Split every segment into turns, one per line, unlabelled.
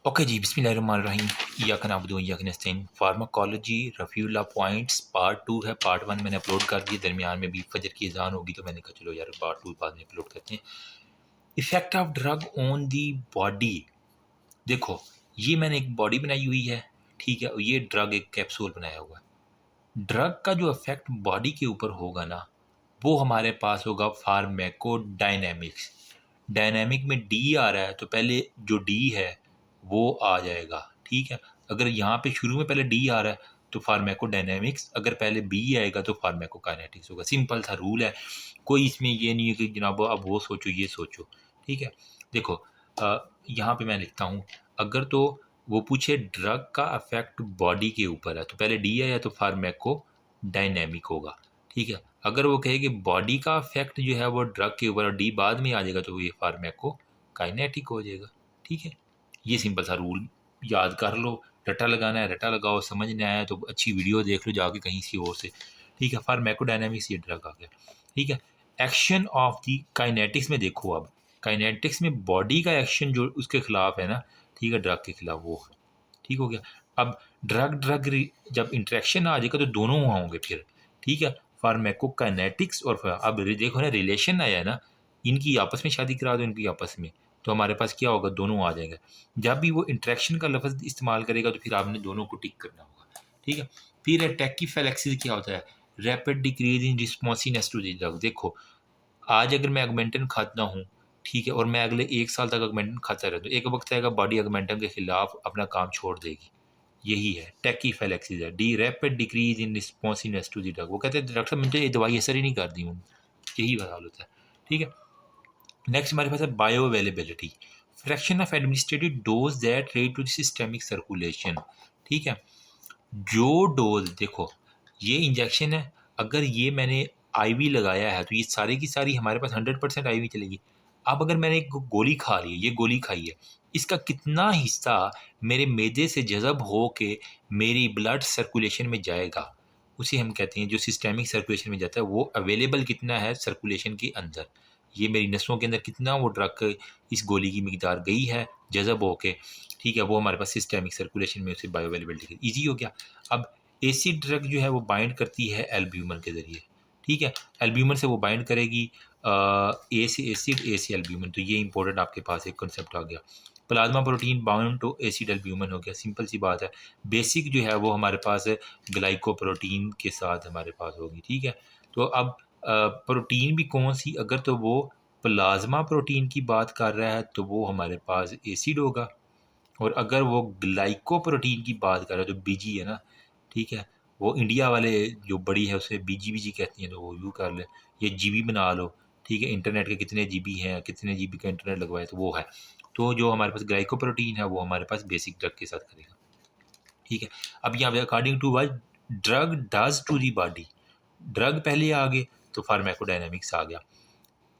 Okay जी, बिस्मिल्लाहिर्रहमानिर्रहीम। इय्याका नअबुदु व इय्याका नस्तईन। Pharmacology Rafiullah points part 2 है। पार्ट 1 मैंने अपलोड कर दिया, दरमियान में भी फजर की अज़ान होगी तो मैंने कहा चलो यार पार्ट 2 बाद में अपलोड करते हैं। Effect of drug on the body. देखो, ये मैंने एक बॉडी बनाई हुई है, ठीक है, और ये ड्रग एक कैप्सूल बनाया हुआ है। ड्रग का जो इफ़ेक्ट बॉडी के ऊपर होगा ना, वो हमारे पास होगा फार्माकोडायनेमिक्स। डायनेमिक में डी आ रहा है तो पहले जो डी है वो आ जाएगा, ठीक है। अगर यहाँ पे शुरू में पहले डी आ रहा है तो फार्माकोडायनेमिक्स, अगर पहले बी आएगा तो फार्माकोकाइनेटिक्स होगा। सिंपल सा रूल है, कोई इसमें ये नहीं है कि जनाब अब वो सोचो ये सोचो, ठीक है। देखो यहाँ पे मैं लिखता हूँ, अगर तो वो पूछे ड्रग का इफेक्ट बॉडी के ऊपर है तो पहले डी आया तो फार्माकोडायनेमिक होगा, ठीक है। अगर वो कहे कि बॉडी का इफेक्ट जो है वो ड्रग के ऊपर और डी बाद में आ जाएगा तो ये फार्माकोकाइनेटिक हो जाएगा, ठीक है। ये सिंपल सा रूल याद कर लो। रट्टा लगाना है रट्टा लगाओ, समझ नहीं आया तो अच्छी वीडियो देख लो जाके कहीं सी और से, ठीक है। फार्माकोडायनेमिक्स ये ड्रग आ गया, ठीक है। एक्शन ऑफ दी काइनेटिक्स में देखो, अब काइनेटिक्स में बॉडी का एक्शन जो उसके खिलाफ है ना, ठीक है, ड्रग के खिलाफ वो ठीक हो गया। अब ड्रग ड्रग जब इंटरेक्शन आ जाएगा तो दोनों होंगे फिर, ठीक है। फार्माकोकाइनेटिक्स और अब देखो ना रिलेशन आया है ना, इनकी आपस में शादी करा दो, इनकी आपस में, तो हमारे पास क्या होगा, दोनों आ जाएंगे। जब भी वो इंटरेक्शन का लफ्ज़ इस्तेमाल करेगा तो फिर आपने दोनों को टिक करना होगा, ठीक है। फिर टैकीफिलैक्सिस क्या होता है, rapid decrease in responsiveness to the drug. देखो, आज अगर मैं ऑगमेंटन खाता हूँ, ठीक है, और मैं अगले 1 साल तक ऑगमेंटन खाता रहता हूँ, एक वक्त आएगा बॉडी ऑगमेंटन के खिलाफ अपना काम छोड़ देगी। यही है टैकीफिलैक्सिस है, the rapid decrease in responsiveness to the drug. वो कहते हैं डॉक्टर साहब मुझे ये दवाई असर ही नहीं कर दी हूँ, यही हाल होता है, ठीक है। नेक्स्ट हमारे पास है bioavailability, fraction of administered dose that rate to systemic circulation, ठीक है। जो डोज देखो, ये इंजेक्शन है, अगर ये मैंने आईवी लगाया है तो ये सारी की सारी हमारे पास 100% आईवी चलेगी। अब अगर मैंने एक गोली खा ली है, ये गोली खाई है, इसका कितना हिस्सा मेरे मैदे से जज़ब हो के मेरी ब्लड सर्कुलेशन में जाएगा, उसे हम कहते हैं जो सिस्टेमिक सर्कुलेशन में जाता है, वो अवेलेबल कितना है सर्कुलेशन के अंदर, ये मेरी नसों के अंदर कितना वो ड्रग इस गोली की मिकदार गई है जज़ब हो के, ठीक है, वो हमारे पास सिस्टेमिक सर्कुलेशन में उसे बायो अवेलेबिलिटी ईजी हो गया। अब एसिड ड्रग जो है वो बाइंड करती है एल्ब्यूमिन के ज़रिए, ठीक है। एल्ब्यूमिन से वो बाइंड करेगी ए से एसिड, ए से एल्ब्यूमिन, तो ये इंपॉर्टेंट आपके पास एक कॉन्सेप्ट आ गया। Plasma protein bound to acid albumin हो गया, सिंपल सी बात है। बेसिक जो है वो हमारे पास ग्लाइकोप्रोटीन के साथ हमारे पास होगी, ठीक है। तो अब प्रोटीन भी कौन सी, अगर तो वो प्लाज्मा प्रोटीन की बात कर रहा है तो वो हमारे पास एसिड होगा, और अगर वो ग्लाइकोप्रोटीन की बात कर रहे हैं तो बीजी है ना, ठीक है। वो इंडिया वाले जो बड़ी है उसे बीजी कहती हैं, तो वो यू कर ले, ये जीबी बना लो, ठीक है। इंटरनेट के कितने जीबी हैं, कितने जीबी का इंटरनेट लगवाए तो वो है। तो जो हमारे पास ग्लाइकोप्रोटीन है वो हमारे पास बेसिक ड्रग के साथ करेगा, ठीक है। अब यहाँ पे according to what drug does to the body, drug पहले आ गए तो फार्माकोडायनेमिक्स आ गया,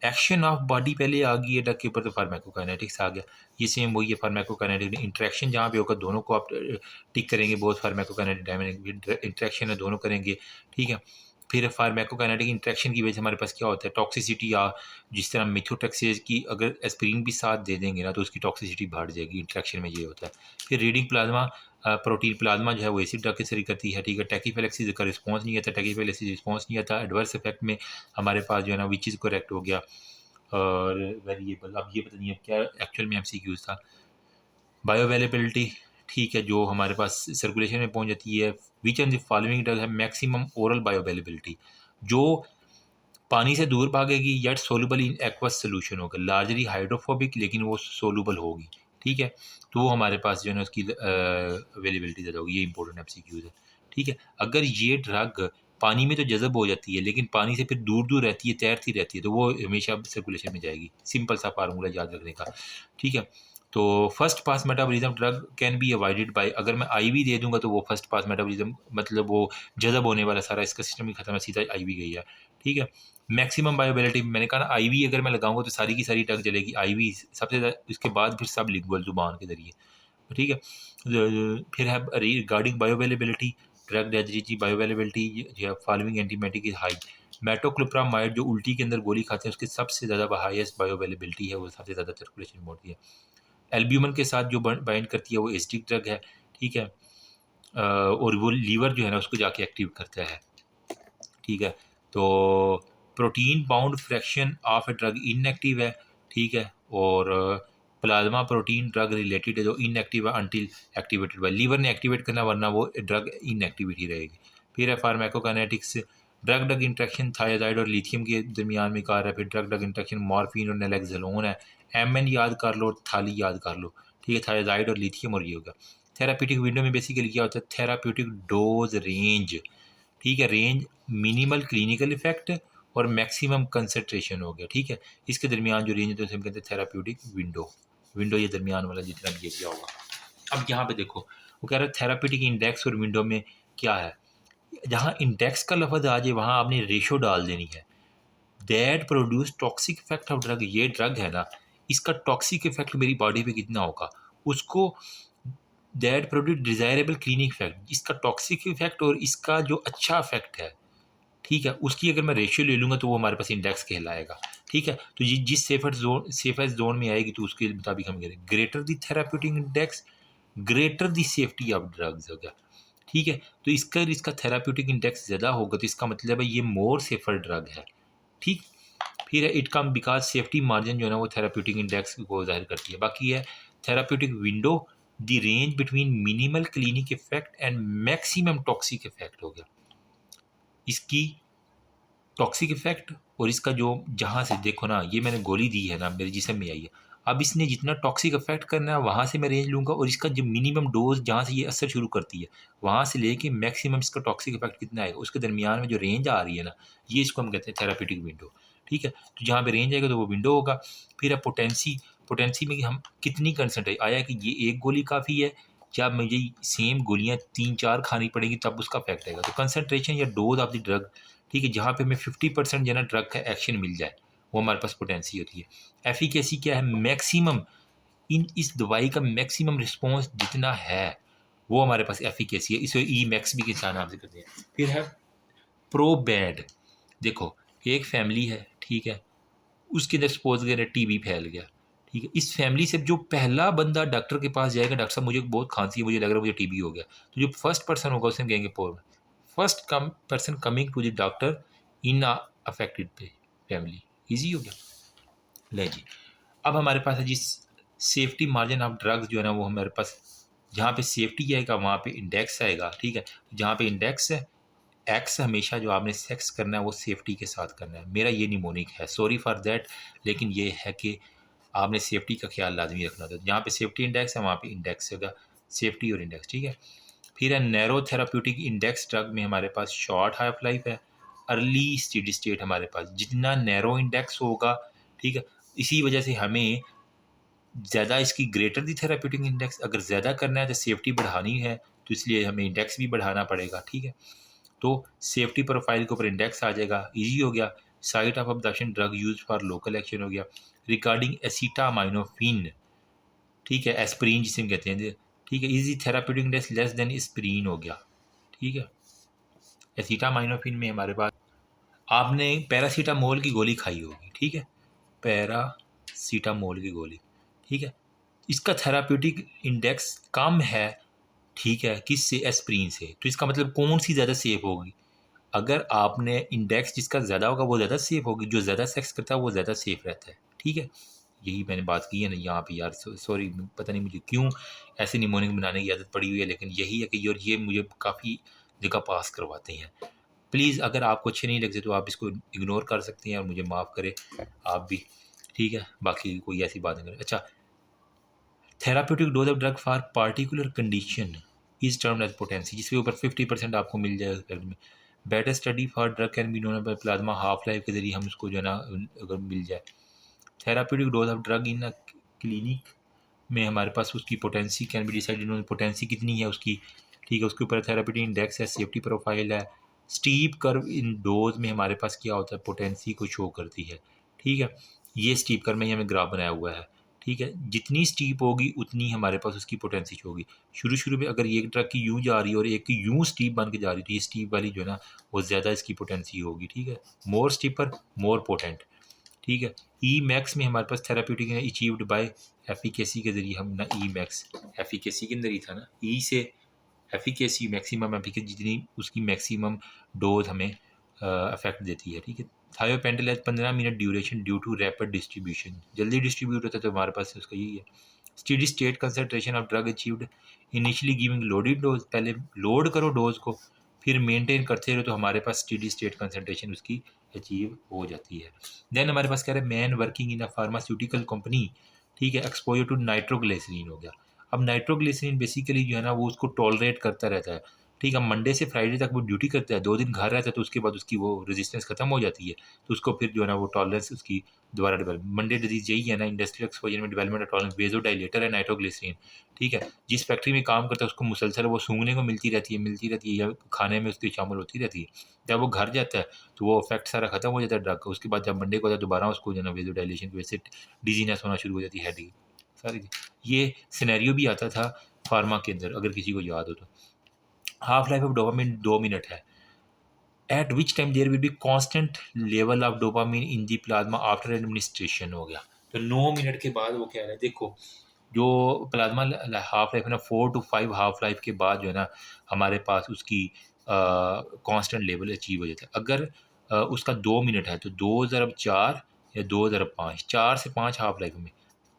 एक्शन ऑफ बॉडी पहले आ गई है ड्रग के ऊपर तो फार्माकोकाइनेटिक्स आ गया। ये सेम वही है, फार्माकोकाइनेटिक इंटरेक्शन जहाँ पे होगा दोनों को आप टिक करेंगे, बहुत फार्माकोकाइनेटिक डायनामिक इंटरेक्शन है, दोनों करेंगे, ठीक है। फिर फार्माकोकाइनेटिक इंटरेक्शन की वजह से हमारे पास क्या होता है, टॉक्सिसिटी या जिस तरह मिथोट्रेक्सेज की अगर एस्पिरिन भी साथ दे देंगे ना तो उसकी टॉक्सिसिटी बढ़ जाएगी, इंटरेक्शन में ये होता है। फिर रीडिंग प्लाज्मा प्रोटीन प्लाज्मा जो है वो एसिड ड्रग के सरी करती है, ठीक है। टैकीफिलैक्सिस का रिस्पॉन्स नहीं आता, टैकीफिलैक्सिस रिस्पॉन्स नहीं आता, एडवर्स इफेक्ट में हमारे पास जो है ना विच इज़ करेक्ट हो गया। और वेरिएबल, अब ये पता नहीं अब क्या एक्चुअल में MCQs था। बायो अवेलेबिलिटी, ठीक है, जो हमारे पास सर्कुलेशन में पहुंच जाती है। Which on the following drug है मैक्सिमम ओरल बायो अवेलेबिलिटी, जो पानी से दूर भागेगी yet soluble in aqueous solution होगा, लार्जली हाइड्रोफोबिक लेकिन वो सोलूबल होगी, ठीक है। तो वो हमारे पास जो है ना उसकी अवेलेबिलिटी ज़्यादा होगी, ये इंपॉर्टेंट MCQs है, ठीक है। अगर ये ड्रग पानी में तो जज़ब हो जाती है लेकिन पानी से फिर दूर दूर रहती है, तैरती रहती है, तो वो हमेशा सर्कुलेशन में जाएगी, सिंपल सा फार्मूला याद रखने का, ठीक है। तो first pass metabolism drug can be avoided by, अगर मैं IV दे दूंगा तो वो फर्स्ट पास मेटाबॉलिज्म मतलब वो जज़ब होने वाला सारा इसका सिस्टम ही खत्म है, सीधा IV गई है, ठीक है। मैक्सिमम बायोअवेलेबिलिटी, मैंने कहा ना IV अगर मैं लगाऊंगा तो सारी की सारी ड्रग चलेगी, IV सबसे ज़्यादा, उसके बाद फिर सब लिंगुअल जुबान के जरिए, ठीक है। फिर है रिगार्डिंग बायोअवेलेबिलिटी, ड्रग डेजिटी बायोअवेलेबिलिटी जो है following antibiotic is high, metoclopramide जो उल्टी के अंदर गोली खाते हैं उसकी सबसे ज़्यादा हाईएस्ट बायोअवेलेबिलिटी है, वो सबसे ज़्यादा सर्कुलेशन में होती है। एल्ब्यूमिन के साथ जो बाइंड करती है वो एसिडिक ड्रग है, ठीक है, और वो लीवर जो है ना उसको जाके एक्टिव करता है, ठीक है। तो protein bound fraction of a drug inactive है, ठीक है, और प्लाज्मा प्रोटीन ड्रग रिलेटेड है जो इनएक्टिव है अनटिल एक्टिवेटेड बाय लीवर ने एक्टिवेट करना, वरना वो ड्रग इनएक्टिविटी रहेगी। फिर है pharmacokinetics, drug drug interaction thyroid और लिथियम के दरमियान में कार है। फिर ड्रग ड्रग इंट्रैक्शन मॉर्फिन और नैलेक्सोलोन है। एमएन याद कर लो, थाली याद कर लो, ठीक है, थायराइड और लिथियम और ये होगा। थेरापीटिक विंडो में बेसिकली क्या होता है, थेराप्यूटिक डोज रेंज, ठीक है, रेंज मिनिमल क्लिनिकल इफेक्ट और मैक्सिमम कंसंट्रेशन हो गया, ठीक है। इसके दरमियान जो रेंज है तो हम कहते हैं थेराप्यूटिक विंडो, विंडो ये दरमियान वाला जितना भी एरिया होगा। अब यहाँ पे देखो वो कह रहा है थेराप्यूटिक इंडेक्स और विंडो में क्या है, जहाँ इंडेक्स का लफ्ज़ आ जाए वहाँ आपने रेशो डाल देनी है, that produce toxic effect of drug, ये ड्रग है ना इसका टॉक्सिक इफेक्ट मेरी बॉडी पे कितना होगा, उसको that produce desirable clinic effect, इसका टॉक्सिक इफेक्ट और इसका जो अच्छा इफेक्ट है, ठीक है, उसकी अगर मैं रेशियो ले लूँगा तो वो हमारे पास इंडेक्स कहलाएगा, ठीक है। तो जिस सेफेस्ट जोन में आएगी तो उसके मुताबिक हम करें greater the therapeutic index greater the safety of drugs हो गया, ठीक है। तो इसका थेराप्यूटिक इंडेक्स ज़्यादा होगा तो इसका मतलब है ये मोर सेफर ड्रग है, ठीक। फिर है it come because safety margin जो है ना वो थेराप्यूटिक इंडेक्स को जाहिर करती है। बाकी है therapeutic window the range between minimal clinic effect and maximum toxic effect हो गया, इसकी टॉक्सिक इफेक्ट और इसका जो जहाँ से देखो ना ये मैंने गोली दी है ना मेरे जिस्म में आई है, अब इसने जितना टॉक्सिक इफेक्ट करना है वहाँ से मैं रेंज लूँगा और इसका जो मिनिमम डोज जहाँ से ये असर शुरू करती है वहाँ से लेके मैक्सिमम इसका टॉक्सिक इफेक्ट कितना आएगा उसके दरमियान में जो रेंज आ रही है ना ये इसको हम कहते हैं थेराप्यूटिक विंडो, ठीक है। तो जहाँ पे रेंज आएगा तो वो विंडो होगा। फिर है पोटेंसी में हम कितनी कंसनट्रेट आया कि ये एक गोली काफ़ी है या मुझे सेम गोलियाँ 3-4 खानी पड़ेगी तब उसका इफेक्ट आएगा। तो कंसनट्रेशन या डोज ऑफ द ड्रग, ठीक है, जहाँ पे हमें 50% जो है ना ड्रग का एक्शन मिल जाए वो हमारे पास पोटेंसी होती है। एफिकेसी क्या है, मैक्सिमम इस दवाई का मैक्सिमम रिस्पॉन्स जितना है वो हमारे पास एफिकेसी है, इसे ई मैक्स भी के नाम से करते हैं। फिर है प्रो बैड, देखो एक फैमिली है, ठीक है, उसके अंदर सपोज करें टीबी फैल गया, ठीक है, इस फैमिली से जो पहला बंदा डॉक्टर के पास जाएगा, डॉक्टर साहब मुझे बहुत खांसी है, मुझे लग रहा है मुझे टीबी हो गया, तो जो फर्स्ट पर्सन होगा उसे कहेंगे first person coming to the doctor in affected family, easy हो गया। ले जी, अब हमारे पास है जी सेफ्टी मार्जिन ऑफ ड्रग्स जो है ना वो हमारे पास जहाँ पे सेफ्टी आएगा वहाँ पे इंडेक्स आएगा, ठीक है, जहाँ पे इंडेक्स है एक्स हमेशा जो आपने सेक्स करना है वो सेफ्टी के साथ करना है, मेरा ये निमोनिक है, सॉरी फॉर दैट, लेकिन ये है कि आपने सेफ्टी का ख्याल लाजमी रखना था। जहाँ पे सेफ्टी इंडेक्स है वहाँ पे इंडेक्स होगा सेफ्टी और इंडेक्स, ठीक है। फिर है नैरो थेराप्यूटिक इंडेक्स ड्रग में हमारे पास शॉर्ट हाफ लाइफ है, अर्ली स्टेडी स्टेट हमारे पास जितना नैरो इंडेक्स होगा, ठीक है, इसी वजह से हमें ज़्यादा इसकी ग्रेटर दी थेराप्यूटिक इंडेक्स अगर ज़्यादा करना है तो सेफ्टी बढ़ानी है तो इसलिए हमें इंडेक्स भी बढ़ाना पड़ेगा, ठीक है। तो सेफ्टी प्रोफाइल के ऊपर इंडेक्स आ जाएगा, इजी हो गया। Site of objection drug use for local action हो गया। रिगार्डिंग एसिटामाइनोफिन, ठीक है, एस्प्रीन जिसे हम कहते हैं, ठीक है, easy therapeutic index less than aspirin हो गया, ठीक है। एसिटामाइनोफिन में हमारे पास आपने पैरासीटामोल की गोली खाई होगी, ठीक है, पैरासीटामोल की गोली, ठीक है, इसका थेराप्यूटिक इंडेक्स कम है, ठीक है, किससे, एस्प्रीन से, तो इसका मतलब कौन सी ज़्यादा सेफ होगी, अगर आपने इंडेक्स जिसका ज़्यादा होगा वो ज़्यादा सेफ होगी, जो ज़्यादा सेक्स करता है वो ज़्यादा सेफ रहता है, ठीक है। यही मैंने बात की है ना यहाँ पे यार, सॉरी पता नहीं मुझे क्यों ऐसे निमोनिक बनाने की आदत पड़ी हुई है, लेकिन यही है कि और ये मुझे काफ़ी जगह पास करवाते हैं। प्लीज़ अगर आपको अच्छे नहीं लगते तो आप इसको इग्नोर कर सकते हैं और मुझे माफ़ करें आप भी, ठीक है, बाकी कोई ऐसी बात नहीं करें। अच्छा, therapeutic dose of drug for particular condition is termed as potency, जिसके ऊपर 50% आपको मिल जाएगा में। Better study for drug can be known by plasma half life के जरिए हम उसको जो है ना अगर मिल जाए। Therapeutic dose of drug in clinic में हमारे पास उसकी potency can be decided, potency कितनी है उसकी, ठीक है, उसके ऊपर थेराप्यूटिक इंडेक्स है, सेफ्टी प्रोफाइल है। स्टीप कर्व इन डोज में हमारे पास क्या होता है, पोटेंसी को शो करती है, ठीक है, ये स्टीप कर्व में हमें ग्राफ बनाया हुआ है, ठीक है, जितनी स्टीप होगी उतनी हमारे पास उसकी पोटेंसी होगी। शुरू में अगर एक ट्रक की यूँ जा रही है और एक की यूँ स्टीप बन के जा रही है तो ये स्टीप वाली जो है ना वो ज़्यादा इसकी पोटेंसी होगी, ठीक है, मोर स्टीपर मोर पोटेंट। ठीक है। ई मैक्स में हमारे पास थेराप्यूटिक अचीव्ड बाय एफिकेसी के ज़रिए हम ना ई मैक्स एफिकेसी के अंदर ही था ना, ई से एफिकेसी मैक्सिमम एफिकेसी जितनी उसकी मैक्सिमम डोज हमें अफेक्ट देती है। ठीक है। थायोपेंटल है 15 minute duration due to rapid distribution, जल्दी डिस्ट्रीब्यूट होता है तो हमारे पास उसका यही है। Steady state concentration of drug achieved initially giving loaded dose, पहले लोड करो डोज को, फिर मेंटेन करते रहो तो हमारे पास स्टेडी स्टेट कंसंट्रेशन उसकी अचीव हो जाती है। देन हमारे पास कह रहे हैं man working in a pharmaceutical company, ठीक है, एक्सपोजर टू नाइट्रोग्लिसरीन हो गया। अब नाइट्रोग्लिसरीन बेसिकली जो है ना वो उसको टॉलरेट करता रहता है। ठीक है, मंडे से फ्राइडे तक वो ड्यूटी करता है, 2 दिन घर रहता है तो उसके बाद उसकी वो रेजिस्टेंस खत्म हो जाती है, तो उसको फिर जो है ना वो टॉलरेंस उसकी दोबारा डेवलप। मंडे डिजीज यही है ना, इंडस्ट्रियल एक्सपोजर में डेवलपमेंट टॉलरेंस वेजोडाइलेटर है नाइट्रोग्लिसरीन। ठीक है, जिस फैक्ट्री में काम करता है उसको मुसलसल वो सूंघने को मिलती रहती है या खाने में उसकी शामिल होती रहती है। जब वो घर जाता है तो वो इफेक्ट सारा खत्म हो जाता है ड्रग का। उसके बाद जब मंडे को आता है दोबारा उसको जो है ना वेजोडाइलेशन की वजह से डिजीनेस होना शुरू हो जाती है, हेडेक सारी। ये सिनेरियो भी आता था फार्मा के अंदर, अगर किसी को याद हो तो। Half life of dopamine 2 minute है। At which time there will be constant level of dopamine in the plasma after administration हो गया। तो 9 मिनट के बाद वो कह रहा है, देखो जो प्लाज्मा हाफ लाइफ है ना 4 to 5 हाफ लाइफ के बाद जो है ना हमारे पास उसकी कांस्टेंट लेवल अचीव हो जाता है। अगर उसका 2 मिनट है तो 2 × 4 या 2 × 5, 4 से 5 हाफ लाइफ में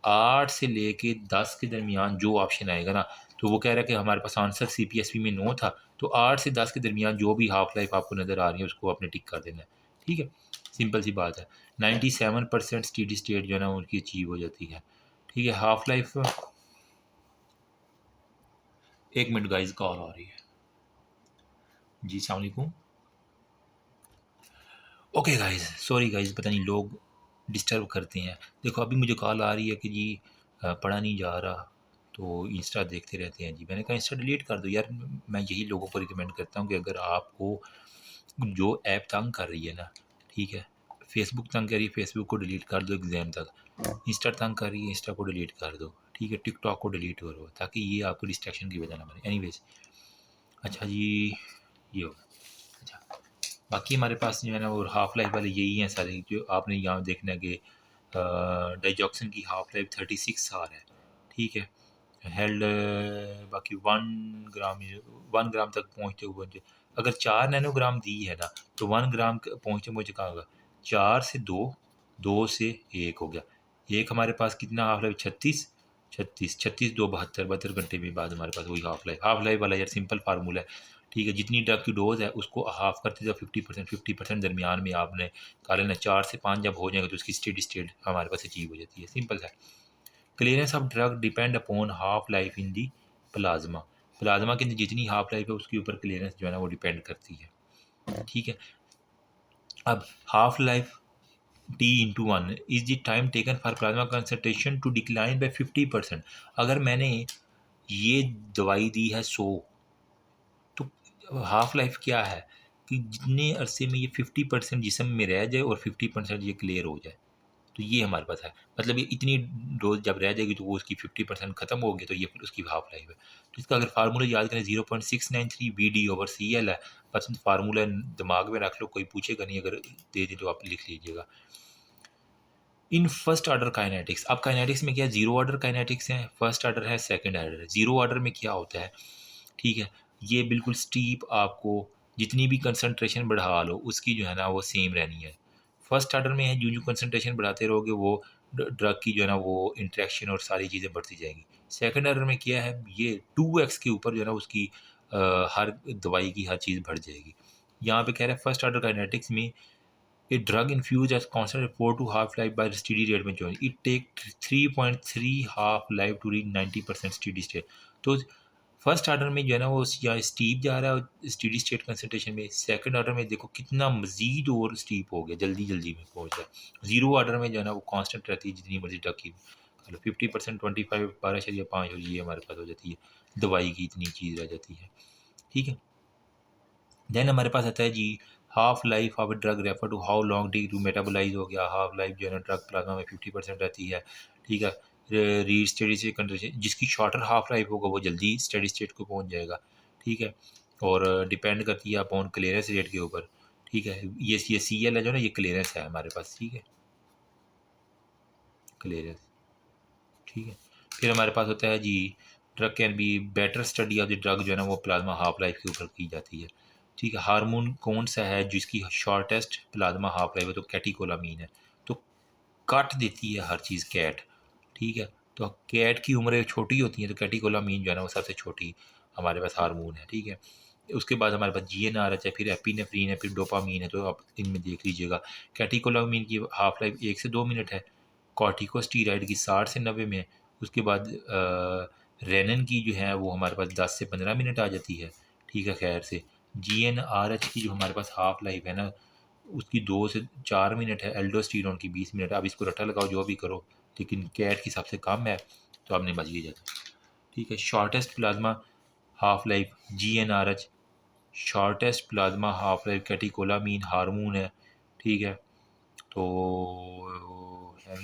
8 से लेके 10 के दरमियान जो ऑप्शन आएगा ना, तो वो कह रहा है कि हमारे पास आंसर CPSP में 9 था, तो 8 से 10 के दरमियान जो भी हाफ लाइफ आपको नज़र आ रही है उसको आपने टिक कर देना है। ठीक है, सिंपल सी बात है। 97% स्टेडी स्टेट जो है ना उनकी अचीव हो जाती है। ठीक है, हाफ लाइफ। एक मिनट गाइस, कॉल आ रही है जी, अस्सलाम वालेकुम। ओके गाइस, सॉरी गाइस, पता नहीं लोग डिस्टर्ब करते हैं। देखो अभी मुझे कॉल आ रही है कि जी पढ़ा नहीं जा रहा तो इंस्टा देखते रहते हैं जी। मैंने कहा इंस्टा डिलीट कर दो यार। मैं यही लोगों को रिकमेंड करता हूँ कि अगर आपको जो ऐप तंग कर रही है ना, ठीक है, फेसबुक तंग कर रही है, फेसबुक को डिलीट कर दो एग्ज़ाम तक। इंस्टा तंग कर रही है, इंस्टा को डिलीट कर दो। ठीक है, टिकटॉक को डिलीट करो ताकि ये आपको डिस्ट्रैक्शन की वजह ना बने। एनीवेज, अच्छा जी, ये हो। अच्छा, बाकी हमारे पास जो है ना वो हाफ लाइफ वाले यही हैं सारे, जो आपने यहाँ देखना है कि डाइजॉक्सिन की हाफ लाइफ 36 आवर है। ठीक है, हेल्ड बाकी 1 ग्राम, 1 ग्राम तक पहुँचते हुए अगर 4 नैनोग्राम दी है ना तो 1 ग्राम पहुँचते पहुँचते कहाँ होगा, 4 से 2, 2 से 1 हो गया। एक हमारे पास कितना हाफ लाइफ, 36, 36, 36, 2, 72, 72 घंटे में बाद हमारे पास वही हाफ लाइफ वाला यार सिंपल फार्मूला है। ठीक है, जितनी ड्रग की डोज है उसको हाफ करते जाओ 50%, 50% दरमियान में आपने कर लेना। 4 से 5 जब हो जाएगा तो उसकी स्टेडी स्टेट हमारे पास अचीव हो जाती है। सिंपल है। Clearance of drug depend upon half life in the plasma. Plasma के अंदर जितनी हाफ लाइफ है उसके ऊपर क्लियरेंस जो है ना वो डिपेंड करती है। ठीक है, अब half life T/1 is the time taken for plasma concentration to decline by 50%। अगर मैंने ये दवाई दी है 100, तो हाफ लाइफ क्या है कि जितने अरसे में ये 50% जिस्म में रह जाए और 50% ये क्लियर हो जाए, तो ये हमारे पास है। मतलब ये इतनी डोज जब रह जाएगी तो वो उसकी 50% खत्म होगी, तो ये फिर उसकी हाफ लाइफ है। तो इसका अगर फार्मूला याद करें 0.693 VD/CL है। बस फार्मूला दिमाग में रख लो, कोई पूछेगा नहीं, अगर दे दे तो आप लिख लीजिएगा। इन फर्स्ट ऑर्डर काइनेटिक्स, अब काइनेटिक्स में क्या है, 0 ऑर्डर काइनेटिक्स है, फर्स्ट ऑर्डर है, सेकंड ऑर्डर है। 0 ऑर्डर में क्या होता है, ठीक है, ये बिल्कुल स्टीप, आपको जितनी भी कंसंट्रेशन बढ़ा लो उसकी जो है ना वो सेम रहनी है। फर्स्ट ऑर्डर में है, जो जो बढ़ाते रहोगे वो ड्रग की जो है ना वो इंट्रैक्शन और सारी चीज़ें बढ़ती जाएंगी। सेकंड ऑर्डर में क्या है, ये 2x के ऊपर जो है ना उसकी हर दवाई की हर चीज़ बढ़ जाएगी। यहाँ पे कह रहा है फर्स्ट ऑर्डर काइनेटिक्स में a drug infused as constant 4 to half life by steady rate में join it take 3.3 half life to reach 90% steady state। तो फर्स्ट ऑर्डर में जो है ना वो या स्टीप जा रहा है स्टेडी स्टेट कंसंट्रेशन में। सेकंड ऑर्डर में देखो कितना मजीद और स्टीप हो गया, जल्दी जल्दी में पहुंच रहा है। 0 ऑर्डर में जो है ना वो कांस्टेंट रहती है, जितनी मर्जी ड्रग की 50%, 25, 12.5 और ये हमारे पास हो जाती है, दवाई की इतनी चीज़ रह जाती है। ठीक है, देन हमारे पास आता है जी half life of drug refer to how long take to metabolize हो गया। हाफ लाइफ जो है ना ड्रग प्लाज्मा में 50% रहती है। ठीक है, रीड स्टेडी स्टेट कंडीशन, जिसकी शॉर्टर हाफ लाइफ होगा वो जल्दी स्टेडी स्टेट को पहुंच जाएगा। ठीक है, और डिपेंड करती है अपॉन क्लियरेंस रेट के ऊपर। ठीक है, ये CL है जो ना, ये क्लियरेंस है हमारे पास। ठीक है, क्लियर, ठीक है। फिर हमारे पास होता है जी drug can be better study of the drug, जो है ना वो प्लाज्मा हाफ लाइफ के ऊपर की जाती है, ठीक है। हार्मोन कौन सा है जिसकी शॉर्टेस्ट प्लाज्मा हाफ लाइफ है, तो कैटिकोलामीन है। तो काट देती है हर चीज़ कैट, ठीक है। तो कैट की उम्रें छोटी होती हैं, तो कैटिकोलामीन जो है ना वो सबसे छोटी हमारे पास हार्मोन है, ठीक है। उसके बाद हमारे पास GnRH है, फिर एपिनेफ्रीन है, फिर डोपामीन है। तो आप इनमें देख लीजिएगा, कैटिकोलामीन की हाफ लाइफ 1 से 2 मिनट है, कॉर्टिकोस्टीराइड की 60 से 90 में। उसके बाद रेनन की जो है वो हमारे पास 10 से 15 मिनट आ जाती है, ठीक है, खैर से। GnRH की जो हमारे पास हाफ लाइफ है ना उसकी 2 से 4 मिनट है, एल्डोस्टीरॉन की 20 मिनट। अब इसको रट्टा लगाओ जो भी करो, लेकिन कैट की सबसे कम है, तो आपने बच गया जाता, ठीक है। Shortest plasma half life GnRH, shortest plasma half life catecholamine hormone है, ठीक है। तो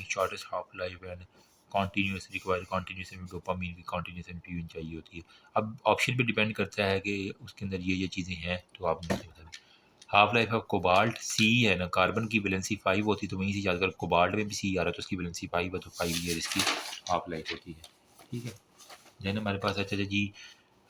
shortest half life and continuous require continuous dopamine की कॉन्टीन्यूस इन्फ्यूजन चाहिए होती है। अब ऑप्शन पे डिपेंड करता है कि उसके अंदर ये चीज़ें हैं, तो आप मुझे बता दें। Half life of cobalt C है ना, कार्बन की वैलेंसी 5 होती है, तो वहीं से याद कर कोबाल्ट में भी C आ रहा है, तो उसकी वैलेंसी 5 है, तो 5 ईयर इसकी हाफ लाइफ होती है, ठीक है। जैन हमारे पास अच्छा जी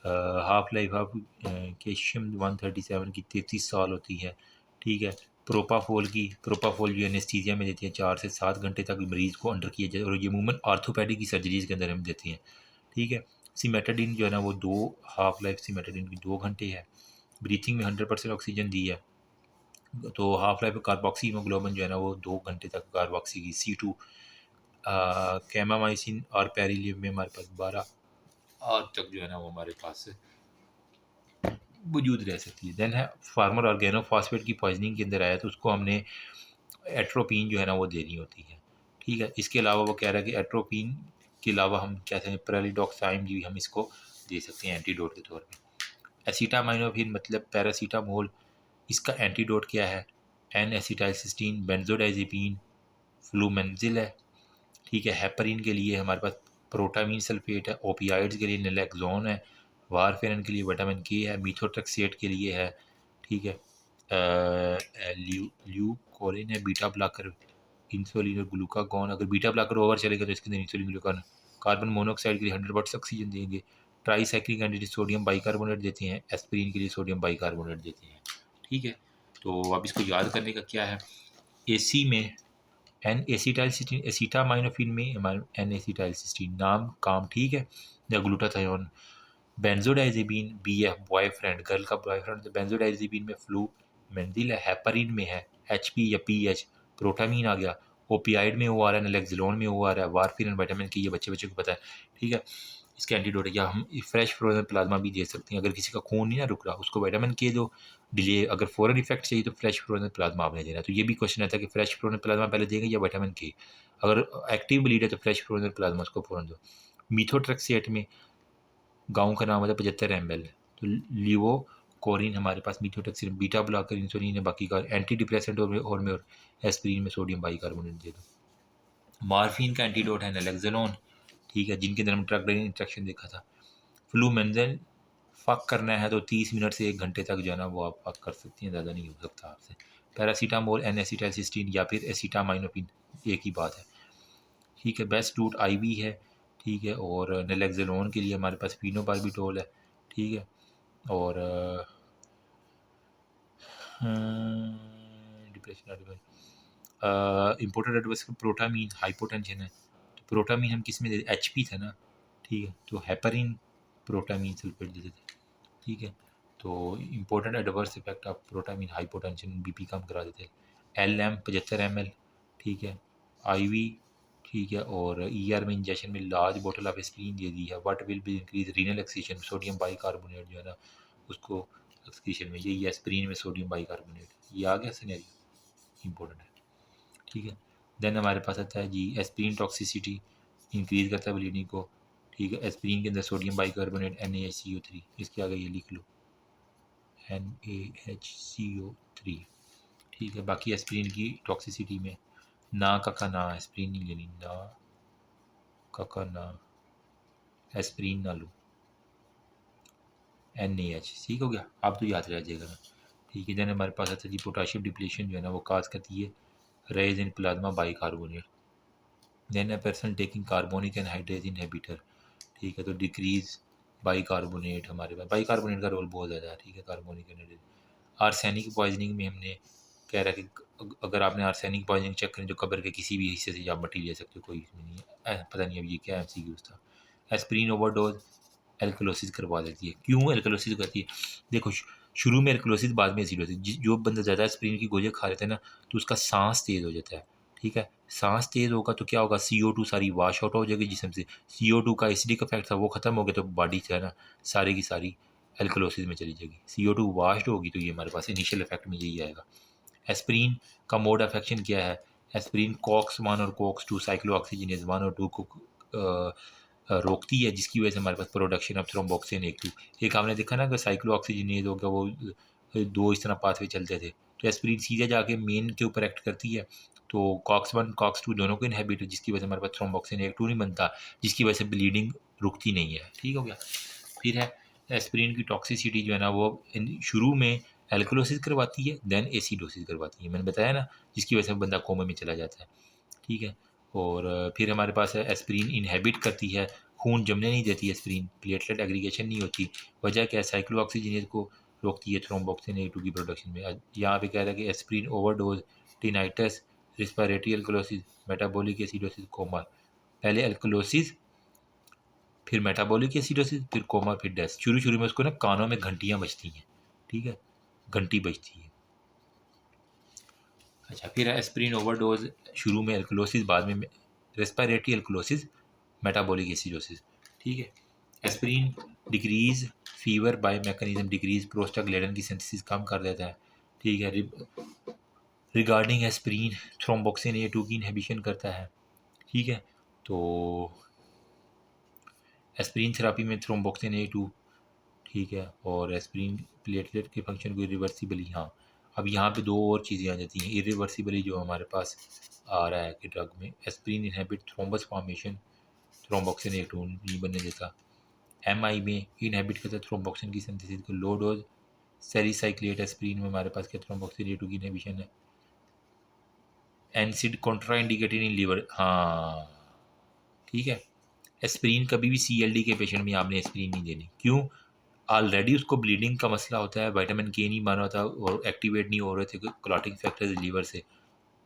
हाफ लाइफ ऑफ कैल्शियम 137 की 33 साल होती है, ठीक है। प्रोपाफोल जो एनेस्थीसिया में देते हैं 4 से 7 घंटे तक मरीज़ को अंडर किया जाए, और ये अमूमन आर्थोपैडिक की सर्जरीज़ के अंदर हम देते हैं, ठीक है। सिमेटाडिन जो है ना वो 2 हाफ लाइफ सिमेटाडिन की 2 घंटे है। ब्रीथिंग में 100% ऑक्सीजन दी है, तो हाफ लाइफ कार्बोक्सी हीमोग्लोबिन जो है ना वो 2 घंटे तक कार्बोक्सी की C2। कैमामाइसिन और पेरिलियम में हमारे पास 12 आज तक जो है ना वो हमारे पास वजूद रह सकती है। देन है फार्मर ऑर्गेनोफॉस्फेट की पॉइजनिंग के अंदर आया, तो उसको हमने एट्रोपिन जो है ना वो देनी होती है, ठीक है। इसके अलावा वो कह रहा है कि एट्रोपिन के अलावा हम कहते हैं प्रेलिडोक्साइम भी हम इसको दे सकते हैं एंटीडोट के तौर पे। एसिटामाइनोफिन मतलब पैरासीटामोल, इसका एंटीडोट क्या है, एन एसिटाइलसिस्टीन, बेंजोडाइजेपीन, फ्लूमेंजिल है, ठीक है। हेपरिन के लिए हमारे पास प्रोटामीन सल्फेट है, ओपियाइड्स के लिए नैलेक्सोन है, वारफेरिन के लिए विटामिन के है, मीथोट्रेक्सेट के लिए है, ठीक है। ल्यूकोरिन है, बीटा ब्लॉकर, इंसुलिन और ग्लूकागॉन। अगर बीटा ब्लॉकर ओवर चलेगा तो इसके अंदर इंसुलिन ग्लूकागॉन। कार्बन मोनोऑक्साइड के लिए 100% ऑक्सीजन देंगे। ट्राईसाइक्लिक एंटीडी सोडियम बाइकार्बोनेट देते हैं, एस्पिरिन के लिए सोडियम बाइकार्बोनेट देते हैं, ठीक है। तो अब इसको याद करने का क्या है, AC में एन एसिटाइलसिस्टीन, एसिटामाइनोफिन में एन एसिटाइलसिस्टीन, नाम काम, ठीक है। या ग्लूटाथायोन। बेंजोडाइजेपीन BF बॉयफ्रेंड, गर्ल का बॉयफ्रेंड, तो बेंजोडाइजेपीन में फ्लू मेंजिल है। हेपरिन में है HP या PH, प्रोटामीन आ गया। ओपियाइड में वो आ रहा है, नलेक्सिलोन में वो आ रहा है, वारफिन विटामिन के, ये बच्चे को पता है, ठीक है। इसका एंटीडोट है। या हम फ्रेश फ्रोजन प्लाज्मा भी दे सकते हैं, अगर किसी का खून नहीं ना रुक रहा उसको विटामिन के दो, डिले अगर फ़ौरन इफेक्ट चाहिए तो फ्रेश फ्रोजन प्लाज्मा आपने देना। तो ये भी क्वेश्चन आता है कि फ्रेश फ्रोजन प्लाज्मा पहले देंगे या विटामिन के। अगर एक्टिव ब्लीड है तो फ्रेश फ्रोजन प्लाज्मा उसको फ़ौरन दो। मीथोट्रेक्सेट में गाँव का नाम होता है 75 ml। तो लिवो कोरिन हमारे पास मीथोट्रेक्सेट, बीटा ब्लॉकर, इंसुलिन है, बाकी का एंटी डिप्रेसेंट और एस्पिरिन में सोडियम बाइकार्बोनेट दे दो। मार्फिन का एंटीडोट है नलेक्सिलोन, ठीक है, जिनके अंदर हम ड्रग इंट्रैक्शन देखा था। फ्लूमेंजल फ़क करना है तो 30 मिनट से 1 घंटे तक जो है ना वो आप फ़क कर सकती हैं, ज़्यादा नहीं हो सकता आपसे। पैरासीटामोल, एन एसिटाइलसिस्टीन या फिर एसिटामाइनोफिन, एक ही बात है, ठीक है। बेस्ट रूट IV है, ठीक है। और नलेक्सिलोन के लिए हमारे पास फिनोबार्बिटोल है, ठीक है। और depression important adverse protamine hypotension है, तो प्रोटामीन हम किस में देते, HP था ना, ठीक है। तो हेपरिन प्रोटामीन सल्फेट देते थे, ठीक है। तो important adverse effect of protamine hypotension, BP कम करा देते। LM 75 ml, ठीक है, IV, ठीक है। और ER में इंजेक्शन में लार्ज बोतल ऑफ एस्पिरिन दे दी है। What will be increase renal excretion, sodium bicarbonate जो है ना उसको एक्सक्रीशन में, यही एस्पिरिन में सोडियम बाइकार्बोनेट, ये आ गया सिनेरियो, इंपॉर्टेंट है, ठीक है। देन हमारे पास आता है जी एस्पिरिन टॉक्सिसिटी, इंक्रीज करता है ब्लीडिंग को, ठीक है। एस्पिरिन के अंदर सोडियम बाइकार्बोनेट NaHCO3, इसके आगे ये लिख लो NaHCO3, ठीक है। बाकी एस्पिरिन की टॉक्सिसिटी में ना का ना, एस्पिरिन नहीं लेनी, ना का ना, एस्पिरिन ना लो, NaH, ठीक हो गया, आप तो याद रह जाएगा ना, ठीक है। देन हमारे पास आता है जी पोटाशियम डिप्लीशन जो है ना वो काज करती है raise in plasma bicarbonate, then a person taking carbonic anhydrase inhibitor, ठीक है, तो डिक्रीज बाइकार्बोनेट, हमारे पास बाइकार्बोनेट का रोल बहुत ज़्यादा है, ठीक है, कार्बोनिक एनहाइड्रेज। आर्सेनिक पॉइजनिंग में हमने कह रहा है कि अगर आपने आर्सेनिक पॉइजनिंग चेक करें जो कब्र के किसी भी हिस्से से आप मट्टी ले सकते हो, कोई इसमें नहीं है, पता नहीं अब ये क्या MCQ था। एस्प्रिन ओवरडोज एल्कलोसिस करवा देती है। क्यों एल्कलोसिस करती है? देखो, शुरू में एल्कलोसिस, बाद में एसिडोसिस। जो बंदा ज़्यादा एस्प्रिन की गोलियाँ खा लेता है ना, तो उसका सांस तेज़ हो जाता है, ठीक है। सांस तेज़ होगा तो क्या होगा, CO2 सारी वाश आउट हो जाएगी जिस्म से। CO2 का एसिडिक इफेक्ट था वो ख़त्म हो गया, तो बॉडी से है ना सारी की सारी एल्कलोसिस में चली जाएगी। CO2 वाश्ड होगी तो ये हमारे पास इनिशियल इफेक्ट में यही आएगा। एस्प्रिन का मोड ऑफ एक्शन क्या है? एस्प्रिन COX-1 और COX-2 साइक्लोऑक्सीजिनेज 1 और 2 को रोकती है, जिसकी वजह से हमारे पास प्रोडक्शन ऑफ थ्रोम्बोक्सिन 1-2। एक आपने देखा ना कि साइक्लोऑक्सीजिनेज हो गया, वो दो इस तरह पाथवे चलते थे, तो एस्प्रिन सीधे जाके मेन के ऊपर एक्ट करती है, तो COX-1 COX-2 दोनों को इनहिबिट, जिसकी वजह से हमारे पास थ्रोम्बोक्सिन 1-2 नहीं बनता, जिसकी वजह से ब्लीडिंग रुकती नहीं है, ठीक हो गया। फिर है एस्प्रिन की टॉक्सिसिटी जो है ना, वो शुरू में एल्कलोसिस करवाती है, देन एसिडोसिस करवाती है, मैंने बताया ना, जिसकी वजह से बंदा कोमे में चला जाता है, ठीक है। और फिर हमारे पास है एस्प्रिन इनहेबिट करती है, खून जमने नहीं देती एस्प्रिन, प्लेटलेट एग्रीगेशन नहीं होती। वजह क्या है? साइक्लोऑक्सीजिनेज को रोकती है थ्रोम्बोक्सिन A2 की प्रोडक्शन में। यहाँ पे कह रहा है कि aspirin overdose, tinnitus, respiratory alkalosis, metabolic acidosis, coma. पहले एल्कलोसिस, फिर मेटाबॉलिक एसिडोसिस, फिर कोमा, फिर डेथ। शुरू में उसको ना कानों में घंटियाँ बजती हैं, ठीक है, घंटी बजती है। अच्छा, फिर एस्प्रिन ओवरडोज, शुरू में एल्कलोसिस, बाद में रेस्पिरेटरी एल्कलोसिस, मेटाबॉलिक एसिडोसिस, ठीक है। Aspirin decrease fever bye mechanism, decrease prostaglandin की सिंथेसिस कम कर देता है, ठीक है। रिगार्डिंग एस्प्रिन थ्रोम्बोक्सिन A2 की इनहिबिशन करता है, ठीक है। तो एस्प्रिन थेरापी में थ्रोम्बोक्सिन A2, ठीक है, और एस्प्रिन प्लेटलेट के फंक्शन को इरिवर्सिबली, हाँ। अब यहाँ पे दो और चीज़ें आ जाती हैं इरिवर्सिबली जो हमारे पास आ रहा है कि ड्रग में, aspirin inhibit thrombus formation, thromboxane A2 नहीं बनने देता। MI में इनहिबिट करता है थ्रोम्बोक्सिन की सिंथेसिस को। लो डोज सेरिसाइक्लेट एस्प्रिन में हमारे पास क्या थ्रोम्बोक्सिन A2 की इनहिबिशन है। एनसिड कॉन्ट्रा इंडिकेटेड इन लीवर, हाँ, ठीक है। एस्प्रिन कभी भी CLD के पेशेंट में आपने एस्प्रिन नहीं देनी। क्यों? ऑलरेडी उसको ब्लीडिंग का मसला होता है, विटामिन K नहीं बन रहा था और एक्टिवेट नहीं हो रहे थे क्लॉटिंग फैक्टर्स लीवर से।